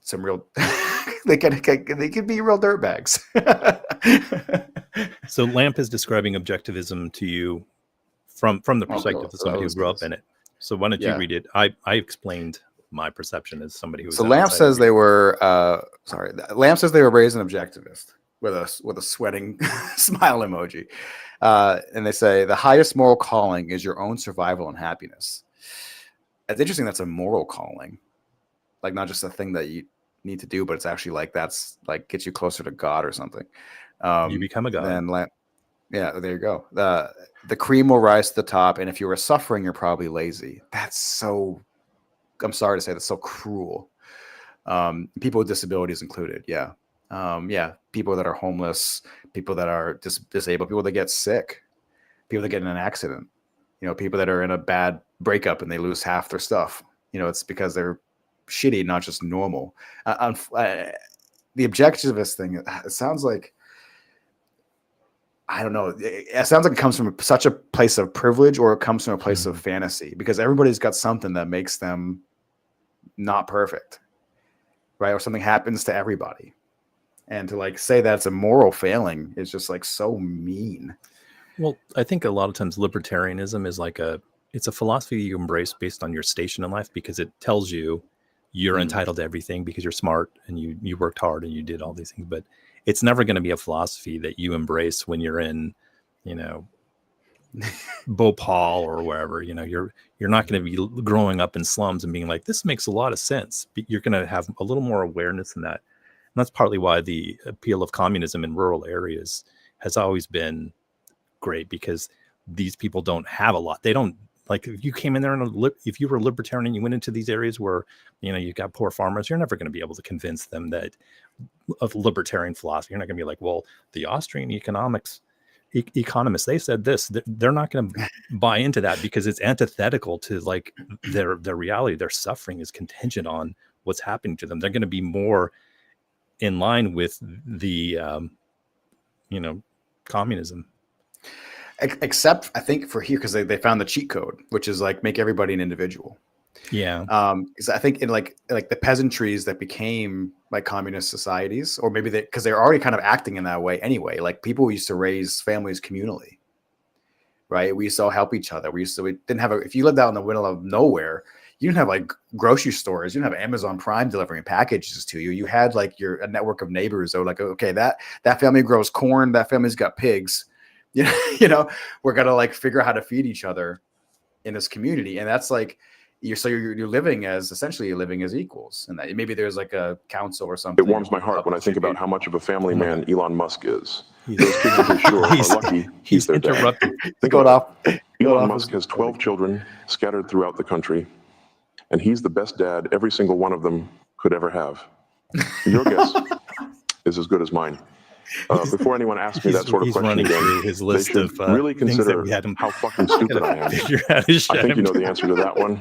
some real, they could be real dirtbags. So Lamp is describing objectivism to you from the perspective of somebody who grew up in it. So why don't you read it? I explained my perception as somebody who was. So Lamp says they were Lamp says they were raised an objectivist with a sweating smile emoji. And they say the highest moral calling is your own survival and happiness. It's interesting. That's a moral calling, like not just a thing that you need to do, but it's actually like that's like gets you closer to God or something. You become a god. Then there you go. The cream will rise to the top, and if you are suffering, you're probably lazy. That's so. I'm sorry to say that's so cruel. People with disabilities included. Yeah. People that are homeless, people that are disabled, people that get sick, people that get in an accident, people that are in a bad breakup and they lose half their stuff. It's because they're shitty, not just normal. The objectivist thing, it sounds like, I don't know. It sounds like it comes from such a place of privilege, or it comes from a place of fantasy, because everybody's got something that makes them not perfect, right? Or something happens to everybody. And to like say that's a moral failing is just like so mean. Well, I think a lot of times libertarianism is like it's a philosophy you embrace based on your station in life, because it tells you you're entitled to everything because you're smart and you worked hard and you did all these things. But it's never going to be a philosophy that you embrace when you're in, Bhopal or wherever. You're not going to be growing up in slums and being like, this makes a lot of sense. But you're going to have a little more awareness than that. And that's partly why the appeal of communism in rural areas has always been great, because these people don't have a lot. They don't, like, if you came in there and if you were a libertarian and you went into these areas where, you got poor farmers, you're never going to be able to convince them that of libertarian philosophy. You're not going to be like, well, the Austrian economists, they said this. They're not going to buy into that, because it's antithetical to like their reality. Their suffering is contingent on what's happening to them. They're going to be more in line with the, communism. Except I think for here, because they found the cheat code, which is like make everybody an individual. Yeah. Because I think in like the peasantries that became like communist societies, or maybe because they're already kind of acting in that way anyway. Like people used to raise families communally, right? We used to all help each other. We didn't have if you lived out in the middle of nowhere, you didn't have like grocery stores. You didn't have Amazon Prime delivering packages to you. You had like a network of neighbors. So like, okay, that family grows corn. That family's got pigs. We're gonna like figure out how to feed each other in this community, and that's like you're living as equals, and that maybe there's like a council or something. It warms my heart when I think about how much of a family man Elon Musk is. Those kids, I'm sure, are lucky he's their dad. Elon Musk has 12 children scattered throughout the country, and he's the best dad every single one of them could ever have. Your guess is as good as mine. Before anyone asks me that sort of question again, his list they should really consider how fucking stupid I am. I think you know the answer to that one.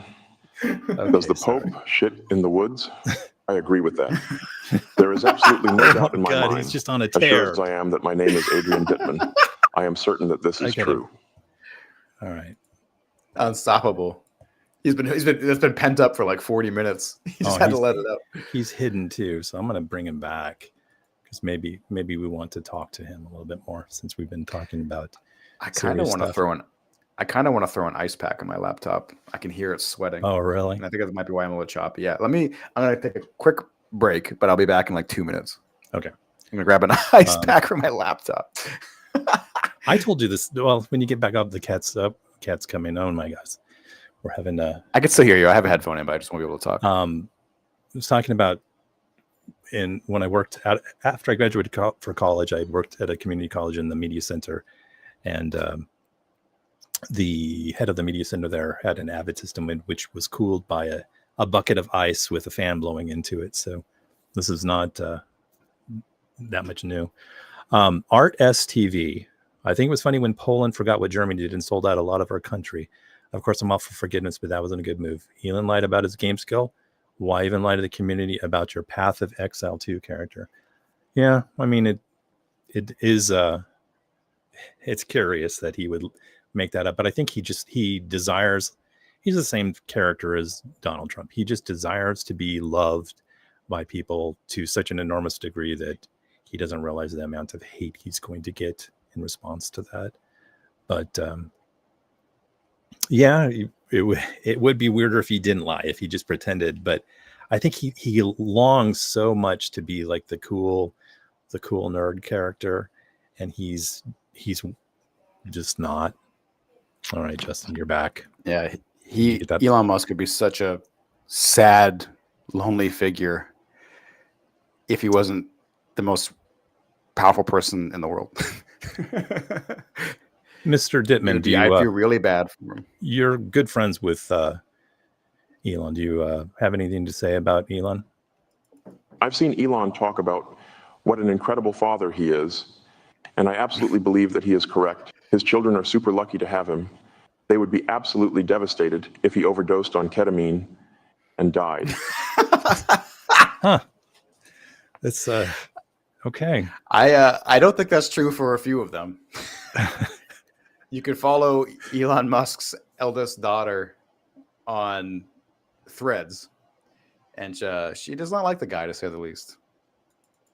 Does the Pope shit in the woods? I agree with that. There is absolutely no doubt in my mind, he's just on a as tear. sure as I am that my name is Adrian Dittman, I am certain that this is true. All right. Unstoppable. It's been pent up for like 40 minutes. He just had to let it out. He's hidden too, so I'm going to bring him back. Maybe we want to talk to him a little bit more, since we've been talking about. I kind of want to throw an ice pack on my laptop. I can hear it sweating. Oh, really? And I think that might be why I'm a little choppy. Yeah. I'm gonna take a quick break, but I'll be back in like 2 minutes. Okay. I'm gonna grab an ice pack from my laptop. I told you this. Well, when you get back up, the cat's coming. Oh my gosh, we're having I can still hear you. I have a headphone in, but I just won't be able to talk. I was talking about. And when I worked after I graduated for college, I worked at a community college in the media center, and the head of the media center there had an Avid system which was cooled by a bucket of ice with a fan blowing into it. So this is not that much new. Art STV. I think it was funny when Poland forgot what Germany did and sold out a lot of our country. Of course, I'm all for forgiveness, but that wasn't a good move. Elon lied about his game skill. Why even lie to the community about your Path of Exile 2 character? Yeah, I mean, it is it's curious that he would make that up, but I think he's the same character as Donald Trump. He just desires to be loved by people to such an enormous degree that he doesn't realize the amount of hate he's going to get in response to that. But yeah, it would be weirder if he didn't lie, if he just pretended. But I think he longs so much to be like the cool nerd character, and he's just not. All right, Justin, you're back. Yeah, Elon Musk would be such a sad, lonely figure if he wasn't the most powerful person in the world. Mr. Dittman, I feel really bad for him. You're good friends with Elon. Do you have anything to say about Elon? I've seen Elon talk about what an incredible father he is, and I absolutely believe that he is correct. His children are super lucky to have him. They would be absolutely devastated if he overdosed on ketamine and died. Huh. That's okay. I don't think that's true for a few of them. You could follow Elon Musk's eldest daughter on Threads, and she does not like the guy, to say the least.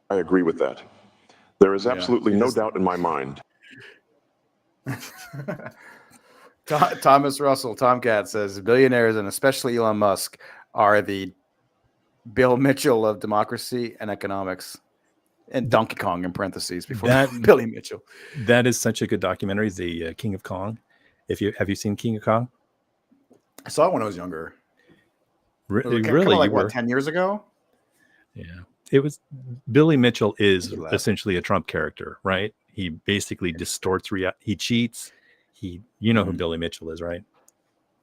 I agree with that. There is Yeah, absolutely no doubt in my mind. Thomas Russell, Tomcat, says billionaires, and especially Elon Musk, are the Bill Mitchell of democracy and economics. And Donkey Kong in parentheses before Billy Mitchell. That is such a good documentary, the King of Kong. Have you seen King of Kong? I saw it when I was younger. Really, like you were 10 years ago? Yeah, it was. Billy Mitchell is essentially a Trump character, right? He basically distorts reality. He cheats. You know who Billy Mitchell is, right?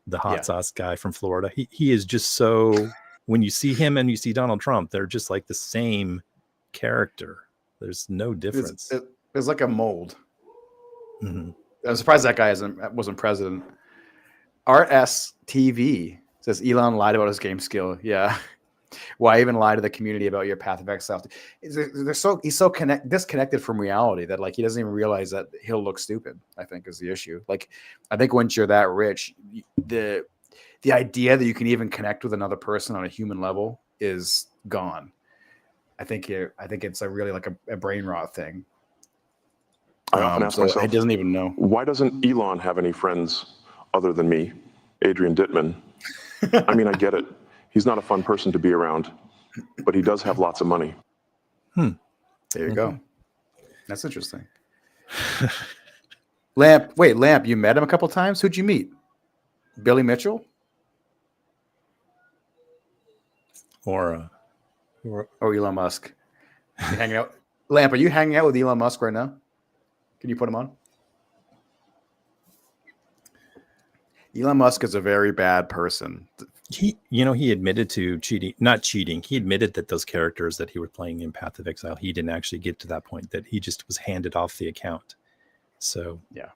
The hot sauce guy from Florida. He is just so. When you see him and you see Donald Trump, they're just like the same character. There's no difference. It's like a mold. Mm-hmm. I'm surprised that guy wasn't president. RSTV says Elon lied about his game skill. Yeah. Why even lie to the community about your path of exile? He's so disconnected from reality that like he doesn't even realize that he'll look stupid, I think, is the issue. Like, I think once you're that rich, the idea that you can even connect with another person on a human level is gone. I think it's a really like a brain rot thing. I often ask myself, he doesn't even know. Why doesn't Elon have any friends other than me, Adrian Dittman? I mean, I get it. He's not a fun person to be around, but he does have lots of money. There you go. That's interesting. Lamp, you met him a couple times? Who'd you meet? Billy Mitchell? Or Elon Musk? You hanging out? Lamp, are you hanging out with Elon Musk right now? Can you put him on? Elon Musk is a very bad person. He admitted to not cheating. He admitted that those characters that he was playing in Path of Exile, he didn't actually get to that point, that he just was handed off the account. So yeah,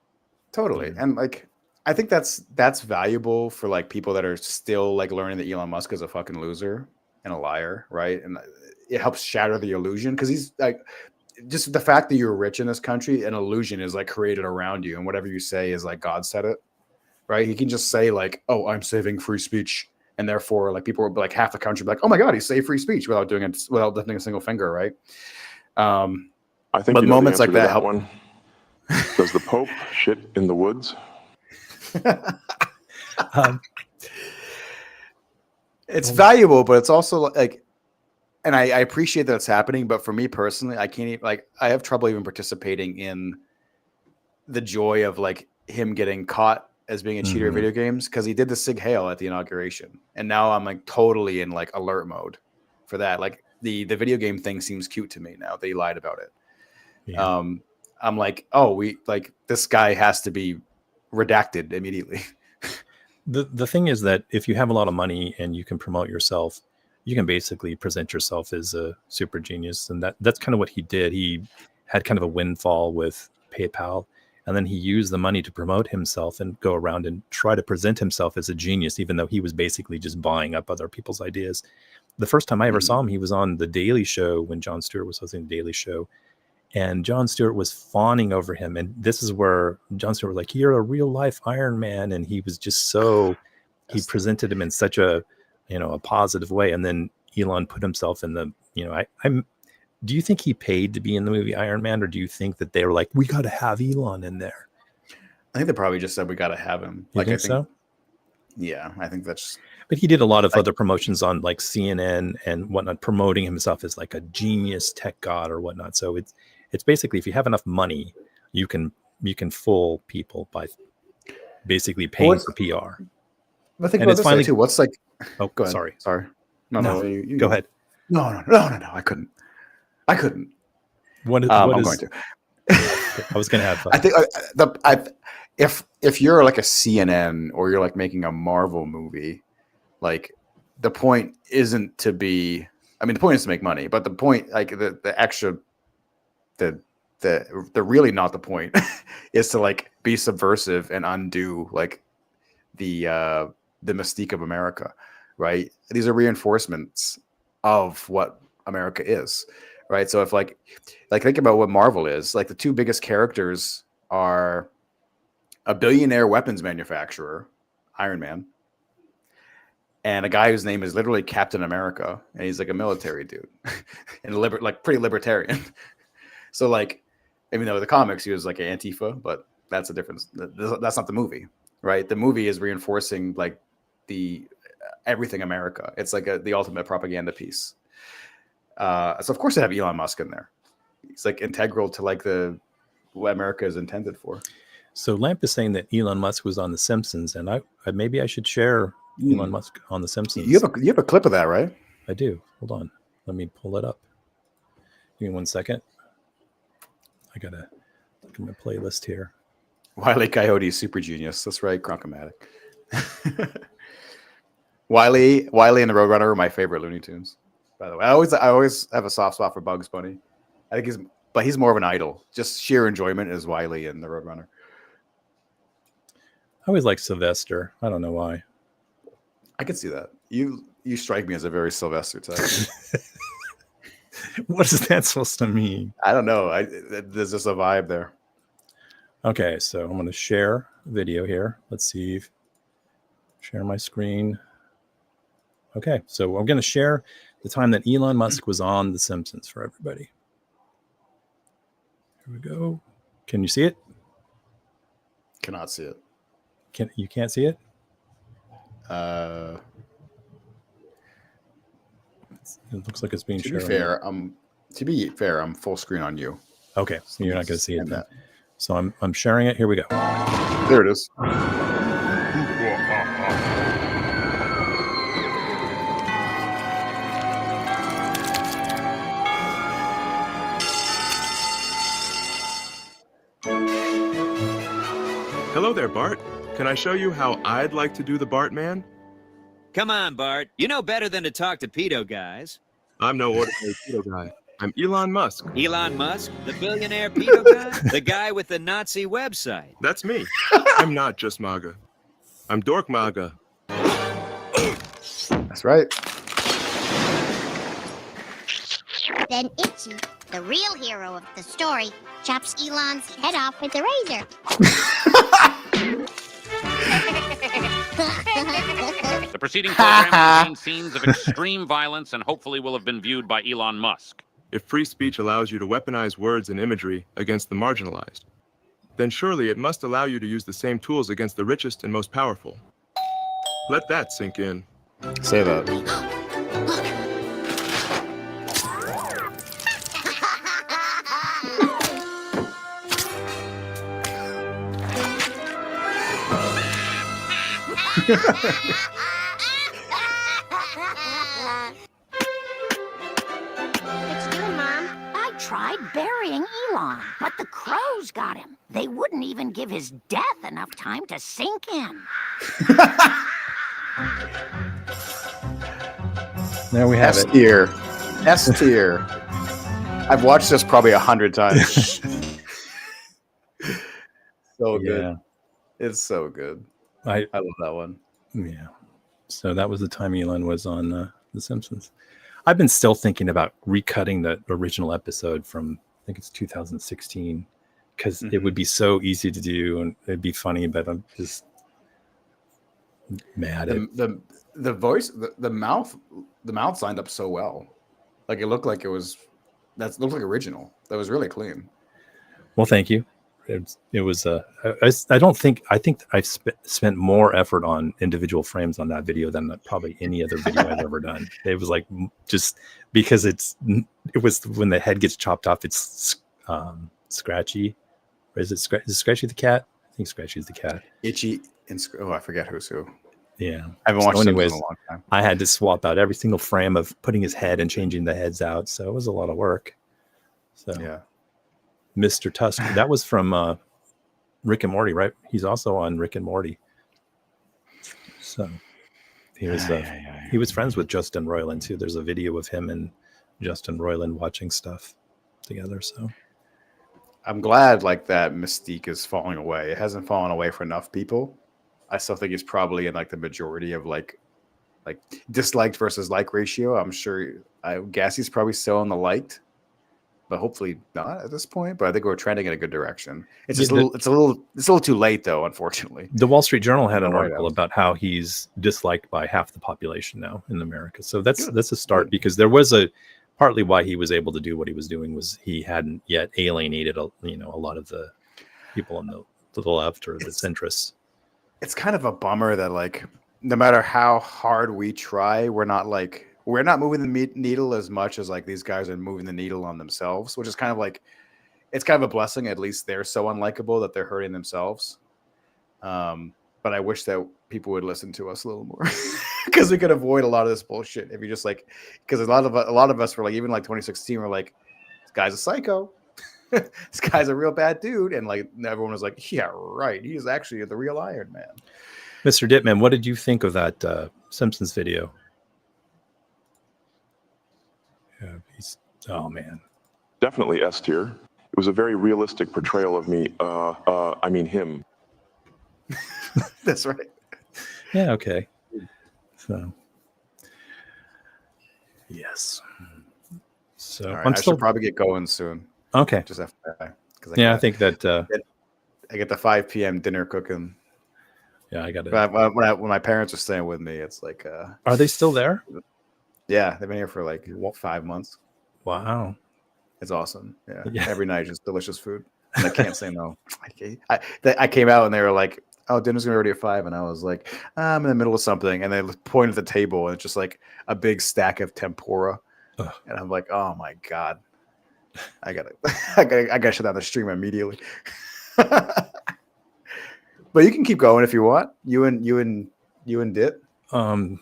totally. And like, I think that's valuable for like people that are still like learning that Elon Musk is a fucking loser and a liar, right? And it helps shatter the illusion, because he's like, just the fact that you're rich in this country, an illusion is like created around you, and whatever you say is like God said it, right? He can just say like, "Oh, I'm saving free speech," and therefore like people will, like half the country be like, "Oh my God, he saved free speech," without lifting a single finger, right? I think but moments like that help. One. Does the Pope shit in the woods? It's valuable, but it's also like, and I appreciate that it's happening, but for me personally, I can't even, like, I have trouble even participating in the joy of like him getting caught as being a cheater in video games, because he did the Sig Heil at the inauguration, and now I'm like totally in like alert mode for that. Like the video game thing seems cute to me now. They lied about it. Yeah. I'm like, oh, this guy has to be redacted immediately. The thing is that if you have a lot of money and you can promote yourself, you can basically present yourself as a super genius. And that's kind of what he did. He had kind of a windfall with PayPal, and then he used the money to promote himself and go around and try to present himself as a genius, even though he was basically just buying up other people's ideas. The first time I ever saw him, he was on The Daily Show when Jon Stewart was hosting The Daily Show. And Jon Stewart was fawning over him. And this is where Jon Stewart was like, "You're a real life Iron Man." And he was just he presented him in such a positive way. And then Elon put himself in the, do you think he paid to be in the movie Iron Man? Or do you think that they were like, "We got to have Elon in there"? I think they probably just said, "We got to have him." I think so? Yeah, I think that's. But he did a lot of other promotions on like CNN and whatnot, promoting himself as like a genius tech god or whatnot. So it's basically, if you have enough money, you can fool people by basically paying for PR. I think about this too. What's like? Oh, go ahead. Sorry. No. You go ahead. No. I couldn't. I'm going to. I was going to have fun. I think if you're like a CNN or you're like making a Marvel movie, like the point isn't to be. I mean, the point is to make money, but the point, like the extra the really not the point is to like be subversive and undo like the mystique of America, right? These are reinforcements of what America is, right? So if like think about what Marvel is. Like the two biggest characters are a billionaire weapons manufacturer, Iron Man, and a guy whose name is literally Captain America, and he's like a military dude and like pretty libertarian. So like, even though the comics he was like an Antifa, but that's a difference. That's not the movie, right? The movie is reinforcing like the everything America. It's like the ultimate propaganda piece. So of course they have Elon Musk in there. He's like integral to like what America is intended for. So Lamp is saying that Elon Musk was on The Simpsons, and I maybe I should share Elon Musk on The Simpsons. You have a clip of that, right? I do. Hold on. Let me pull it up. Give me 1 second. I gotta look at my playlist here. Wile E. Coyote, super genius. That's right, Cronkomatic. Wiley and the Roadrunner are my favorite Looney Tunes. By the way, I always have a soft spot for Bugs Bunny. I think he's more of an idol. Just sheer enjoyment is Wiley and the Roadrunner. I always like Sylvester. I don't know why. I can see that. You strike me as a very Sylvester type. What is that supposed to mean? I don't know. There's just a vibe there. Okay, so I'm going to share video here. Let's see. Share my screen. Okay, so I'm going to share the time that Elon Musk was on The Simpsons for everybody. Here we go. Can you see it? Cannot see it. You can't see it? It looks like it's being shared. To be fair, I'm full screen on you. Okay, so you're not going to see it then. So I'm sharing it. Here we go. There it is. Hello there, Bart. Can I show you how I'd like to do the Bart man? Come on, Bart. You know better than to talk to pedo guys. I'm no ordinary pedo guy. I'm Elon Musk. Elon Musk, the billionaire pedo guy? The guy with the Nazi website. That's me. I'm not just MAGA. I'm Dork MAGA. That's right. Then Itchy, the real hero of the story, chops Elon's head off with a razor. The preceding program contains scenes of extreme violence and hopefully will have been viewed by Elon Musk. If free speech allows you to weaponize words and imagery against the marginalized, then surely it must allow you to use the same tools against the richest and most powerful. Let that sink in. Say that. What you doing, Mom? I tried burying Elon, but the crows got him. They wouldn't even give his death enough time to sink in. There we have S it. tier. S tier. I've watched this probably 100 times. So good. Yeah. It's so good. I love that one. Yeah. So that was the time Elon was on The Simpsons. I've been still thinking about recutting the original episode from, I think it's 2016, because it would be so easy to do and it'd be funny, but I'm just mad at The voice, the mouth lined up so well. Like it looked like looked like original. That was really clean. Well, thank you. It was I think I've spent more effort on individual frames on that video than probably any other video I've ever done. It was like just because it was when the head gets chopped off, it's Scratchy. Or is it Scratchy the cat? I think Scratchy's the cat. Itchy and I forget who's who. Yeah. I haven't watched it in anyways, a long time. I had to swap out every single frame of putting his head and changing the heads out. So it was a lot of work. So Yeah. Mr. Tusk, that was from Rick and Morty, right? He's also on Rick and Morty. So he was friends with Justin Roiland too. There's a video of him and Justin Roiland watching stuff together. So I'm glad like that mystique is falling away. It hasn't fallen away for enough people. I still think he's probably in like the majority of like disliked versus like ratio. I'm sure I guess he's probably still in the liked, but hopefully not at this point. But I think we're trending in a good direction. It's just it's a little too late though, unfortunately. The Wall Street Journal had an The White article House. about how he's disliked by half the population now in America. So that's a start, because there was partly why he was able to do what he was doing was he hadn't yet alienated a lot of the people on the left or the centrists. It's kind of a bummer that like no matter how hard we try, we're not moving the needle as much as like these guys are moving the needle on themselves, which is kind of like it's kind of a blessing. At least they're so unlikable that they're hurting themselves. But I wish that people would listen to us a little more because we could avoid a lot of this bullshit if you just like, because a lot of us were like, even like 2016, we're like, this guy's a psycho. This guy's a real bad dude. And like, everyone was like, yeah, right. He's actually the real Iron Man. Mr. Dittman, what did you think of that Simpsons video? Yeah, oh man. Definitely S tier. It was a very realistic portrayal of me. I mean him. That's right. Yeah, okay. So, yes. So right, I should probably get going soon. Okay. Just FYI. I think that I get the 5 p.m. dinner cooking. Yeah, I got it. When my parents are staying with me, it's like. Are they still there? Yeah, they've been here for like 5 months. Wow. It's awesome. Yeah. Every night, just delicious food. And I can't say no. I came out and they were like, oh, dinner's gonna be ready at 5. And I was like, I'm in the middle of something. And they pointed at the table and it's just like a big stack of tempura. Ugh. And I'm like, oh my God. I gotta shut down the stream immediately. But you can keep going if you want. You and Dit. I'm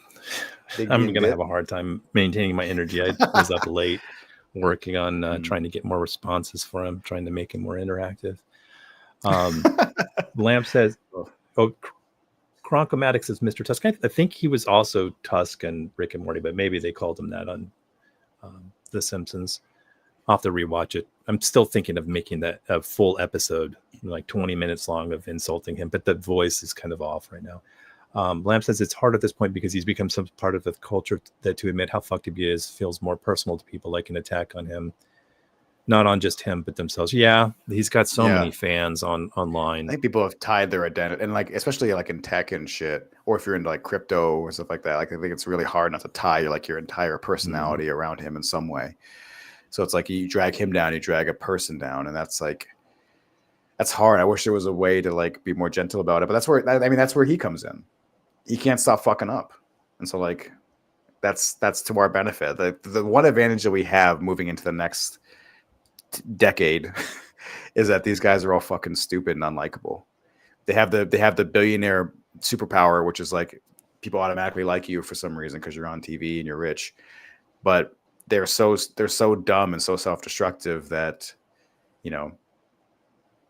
gonna have a hard time maintaining my energy. I was up late working on trying to get more responses for him, trying to make him more interactive. Lamp says, Cronkomatic says Mr. Tusk. I think he was also Tusk and Rick and Morty, but maybe they called him that on The Simpsons. I'll have to rewatch it. I'm still thinking of making that a full episode, like 20 minutes long, of insulting him, but the voice is kind of off right now. Lamp says it's hard at this point because he's become some part of the culture that to admit how fucked up he is feels more personal to people, like an attack on him, not on just him, but themselves. Yeah, he's got so many fans online. I think people have tied their identity, and like especially like in tech and shit, or if you're into like crypto or stuff like that. Like I think it's really hard not to tie your entire personality around him in some way. So it's like you drag him down, you drag a person down, and that's hard. I wish there was a way to like be more gentle about it, but that's where he comes in. He can't stop fucking up, and so like that's to our benefit. The one advantage that we have moving into the next decade is that these guys are all fucking stupid and unlikable. They have the billionaire superpower, which is like people automatically like you for some reason because you're on TV and you're rich, but they're so dumb and so self-destructive that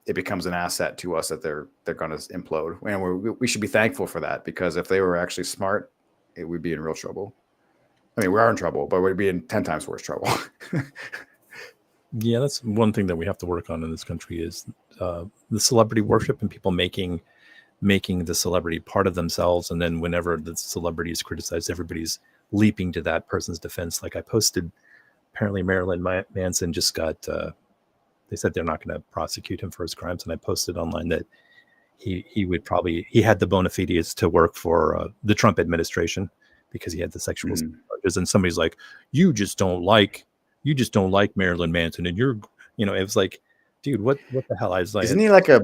it becomes an asset to us that they're going to implode. And we should be thankful for that, because if they were actually smart, we'd be in real trouble. I mean, we are in trouble, but we'd be in 10 times worse trouble. Yeah, that's one thing that we have to work on in this country is the celebrity worship and people making the celebrity part of themselves. And then whenever the celebrity is criticized, everybody's leaping to that person's defense. Like I posted, apparently Marilyn Manson just got, they said they're not going to prosecute him for his crimes. And I posted online that he had the bona fides to work for the Trump administration because he had the sexual charges. And somebody's like, you just don't like Marilyn Manson. And it was like, dude, what the hell? I was like, isn't he like a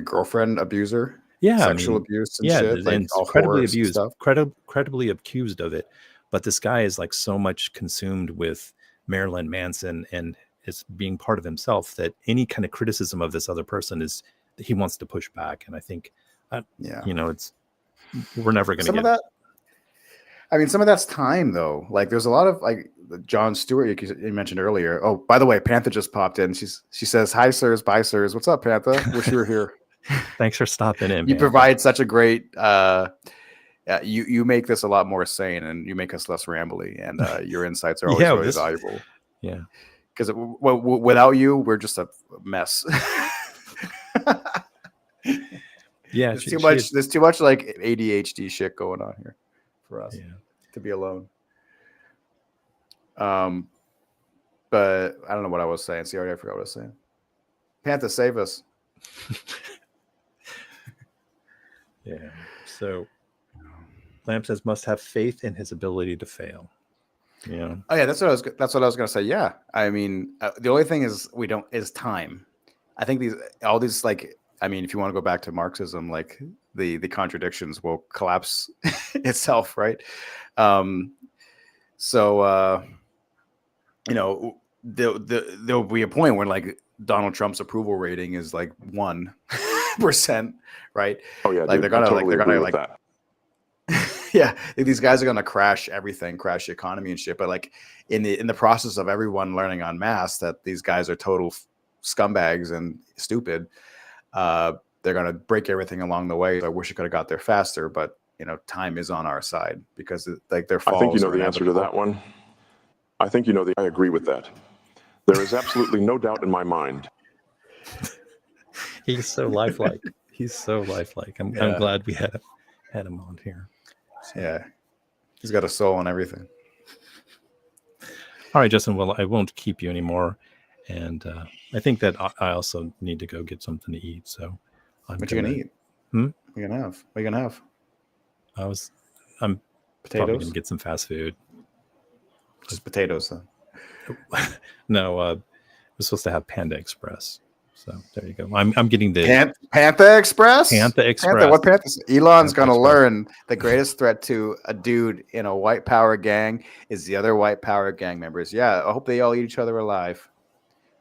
girlfriend abuser? Yeah, sexual abuse and shit. And incredibly abused, incredibly accused of it. But this guy is like so much consumed with Marilyn Manson and is being part of himself that any kind of criticism of this other person he wants to push back. And I think, we're never going to get that. I mean, some of that's time though. Like there's a lot of like Jon Stewart you mentioned earlier. Oh, by the way, Panther just popped in. She says, hi, sirs, bye, sirs. What's up, Panther? Wish you were here. Thanks for stopping in. You provide such a great, you make this a lot more sane and you make us less rambly, and your insights are always really valuable. Yeah. because without you, we're just a mess. Yeah, There's too much like ADHD shit going on here for us to be alone. But I don't know what I was saying. See, I forgot what I was saying. Panther, save us. Yeah. So Lamp says must have faith in his ability to fail. Yeah. Oh yeah, that's what I was gonna say. Yeah, I mean, the only thing is time. I think all these like, I mean, if you want to go back to Marxism, like the contradictions will collapse itself, right? So you know, there'll be a point when like Donald Trump's approval rating is like 1%, right? Oh yeah, like dude, they're I gonna totally agree with like that. yeah, these guys are gonna crash everything, crash the economy and shit. But like in the process of everyone learning en masse that these guys are total scumbags and stupid, they're gonna break everything along the way. I wish I could have got there faster, but you know, time is on our side because like their falls. I think you know are the answer to that one. I think you know I agree with that. There is absolutely no doubt in my mind. He's so lifelike. He's so lifelike. I'm glad we had him on here. So. Yeah, he's got a soul and everything. All right, Justin. Well, I won't keep you anymore, and I think that I also need to go get something to eat. So, what you gonna eat? What you gonna have? What you gonna have? I'm potatoes. Probably gonna get some fast food. Just potatoes, then. No, we're supposed to have Panda Express. So there you go. I'm getting the Panther Express. Panther Express. Panther, what Panther? Elon's Panther gonna Express. learn the greatest threat to a dude in a white power gang is the other white power gang members. Yeah, I hope they all eat each other alive.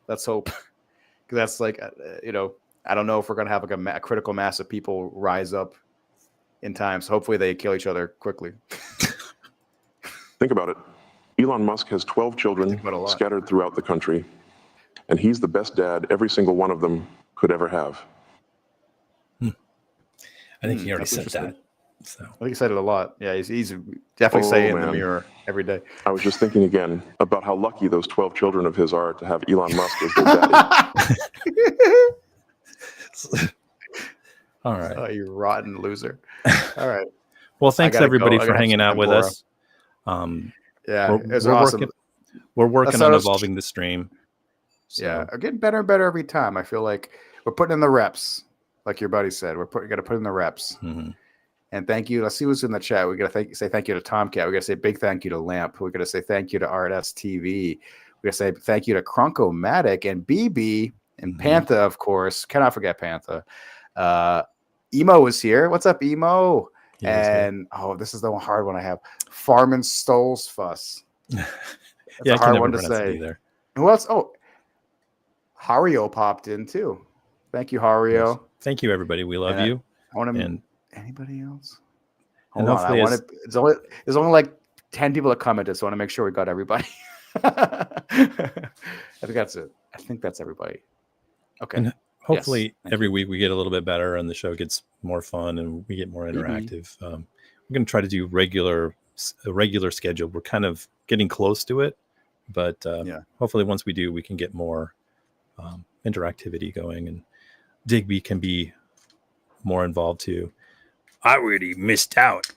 Let's hope, because that's like you know, I don't know if we're gonna have like a critical mass of people rise up in time. So hopefully they kill each other quickly. Think about it. Elon Musk has 12 children scattered throughout the country, and he's the best dad every single one of them could ever have. I think he already said that. So I think he said it a lot. Yeah, he's definitely saying in the mirror every day. I was just thinking again about how lucky those 12 children of his are to have Elon Musk as their daddy. All right. Oh, you rotten loser. All right. Well, thanks everybody for hanging out with us. Yeah, it's awesome. We're working on evolving the stream. So. Yeah, we're getting better and better every time. I feel like we're putting in the reps, like your buddy said. Got to put in the reps. Mm-hmm. And thank you. Let's see who's in the chat. We got to say thank you to Tomcat. We got to say big thank you to Lamp. We got to say thank you to RS TV. We got to say thank you to Crunko-Matic and BB and Panther, of course. Cannot forget Panther. Emo is here. What's up, Emo? And this is the hard one I have. Farman Stoles Fuss. That's yeah, a hard one to say. Either. Who else? Oh, Hario popped in too. Thank you, Hario. Yes. Thank you, everybody. We love you. I want to. And anybody else? Hold on. I want to. There's only like 10 people that commented, so I want to make sure we got everybody. I think that's it. I think that's everybody. Okay. And hopefully every week we get a little bit better and the show gets more fun and we get more interactive. We're going to try to do a regular schedule. We're kind of getting close to it, but hopefully once we do, we can get more interactivity going and Digbie can be more involved too. I really missed out.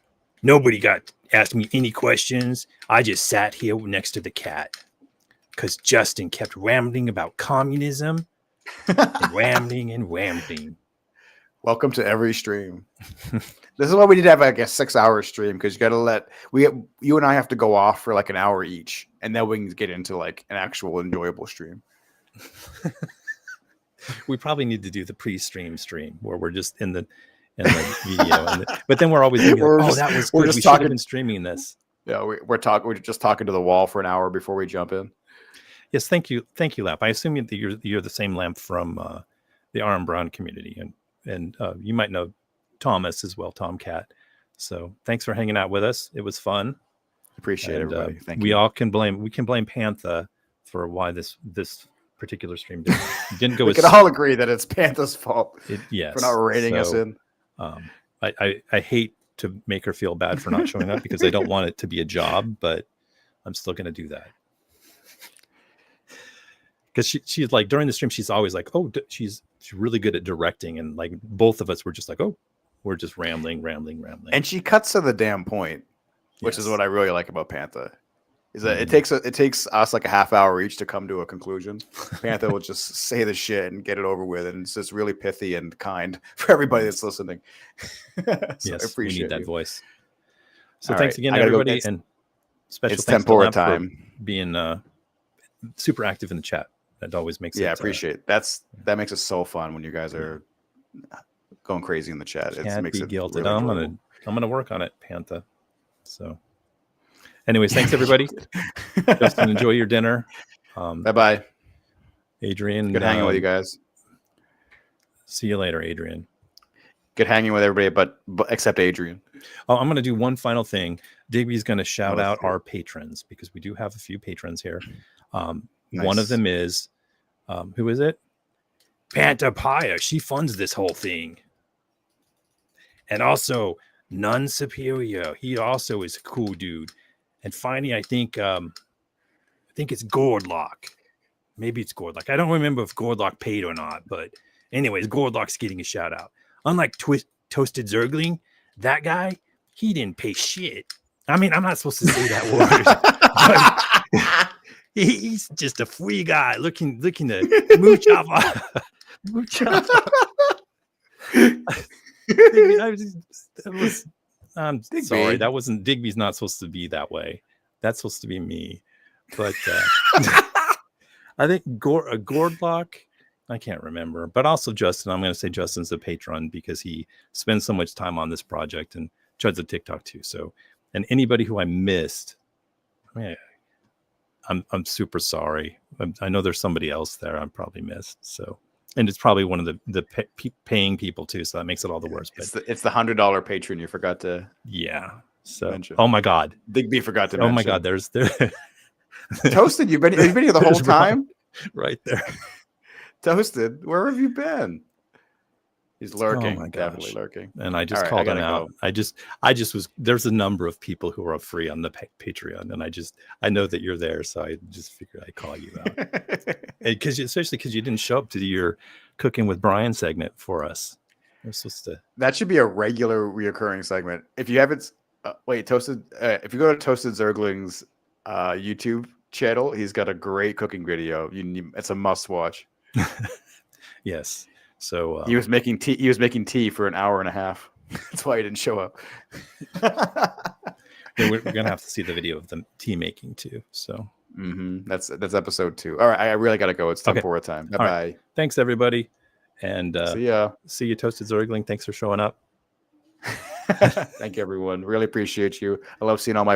Nobody got asked me any questions. I just sat here next to the cat because Justin kept rambling about communism. And rambling. Welcome to every stream. This is why we need to have like a 6-hour stream, because you got to you and I have to go off for like an hour each, and then we can get into like an actual enjoyable stream. We probably need to do the pre-stream stream where we're just in the video, but then we're always thinking, that was good. We should have been streaming this. Yeah, we're just talking to the wall for an hour before we jump in. Yes, thank you, Lamp. I assume that you're the same Lamp from the Aaron Brown community, and you might know Thomas as well, Tomcat. So thanks for hanging out with us. It was fun. Appreciate it, everybody. Thank you. We can blame Panther for why this particular stream didn't go. We can all agree that it's Panther's fault. Yes, for not rating us in. I hate to make her feel bad for not showing up because I don't want it to be a job, but I'm still going to do that. because she's like during the stream, she's always like, oh, she's really good at directing, and like both of us were just like, oh, we're just rambling. And she cuts to the damn point, which is Yes. what I really like about Panther. Is that it takes us like a half hour each to come to a conclusion. Panther will just say the shit and get it over with, and it's just really pithy and kind for everybody that's listening. So Yes, I we appreciate need that you. voice. So All thanks right, again, I gotta go. everybody, and special It's thanks to tempura Lamp time. for being super active in the chat. That always makes Yeah, I it. appreciate it. That makes it so fun when you guys are going crazy in the chat. It Can't makes be it guilted. really enjoyable. I'm gonna work on it, Panther. So, anyways, thanks everybody. Justin, enjoy your dinner. Bye bye. Adrian, Good hanging with you guys. See you later, Adrian. Good hanging with everybody, but except Adrian. Oh, I'm going to do one final thing. Digbie's going to shout let's out do it. our patrons because we do have a few patrons here. One Nice. of them is, who is it? Panta Paya. She funds this whole thing. And also, None Superior. He also is a cool dude. And finally, I think it's Gordlock. Maybe it's Gordlock. I don't remember if Gordlock paid or not, but anyways, Gordlock's getting a shout out. Unlike Toasted Zergling, that guy, he didn't pay shit. I mean, I'm not supposed to say that word. But he's just a free guy looking to mooch off. Mooch off. I'm sorry. That wasn't Digby's not supposed to be that way. That's supposed to be me. But I think Gordlock, I can't remember, but also Justin. I'm going to say Justin's a patron because he spends so much time on this project, and Chud's a TikTok too. So, and anybody who I missed, I'm super sorry. I know there's somebody else there I probably missed. So, and it's probably one of the paying people too. So that makes it all the worse. But It's the $100 patron you forgot to. Yeah. So, mention. Oh my God, Digby forgot to. Oh mention. my God, there's Toasted. You've been here the whole time. Right there. Toasted, where have you been? He's lurking. Oh my Definitely gosh. lurking. And I just All right, called I him gotta out. go. I just was, there's a number of people who are free on the Patreon, and I know that you're there, so I just figured I'd call you out. Especially because you didn't show up to do your Cooking with Brian segment for us. We're supposed to. That should be a regular reoccurring segment. If you haven't, Toasted. If you go to Toasted Zergling's YouTube channel, he's got a great cooking video. It's a must watch. Yes. So he was making tea. He was making tea for an hour and a half. That's why he didn't show up. Yeah, we're gonna have to see the video of the tea making too. So that's episode 2. All right, I really gotta go. It's tempura time. Bye bye. Right. Thanks everybody, and see ya. See you, Toasted Zergling. Thanks for showing up. Thank you, everyone. Really appreciate you. I love seeing all my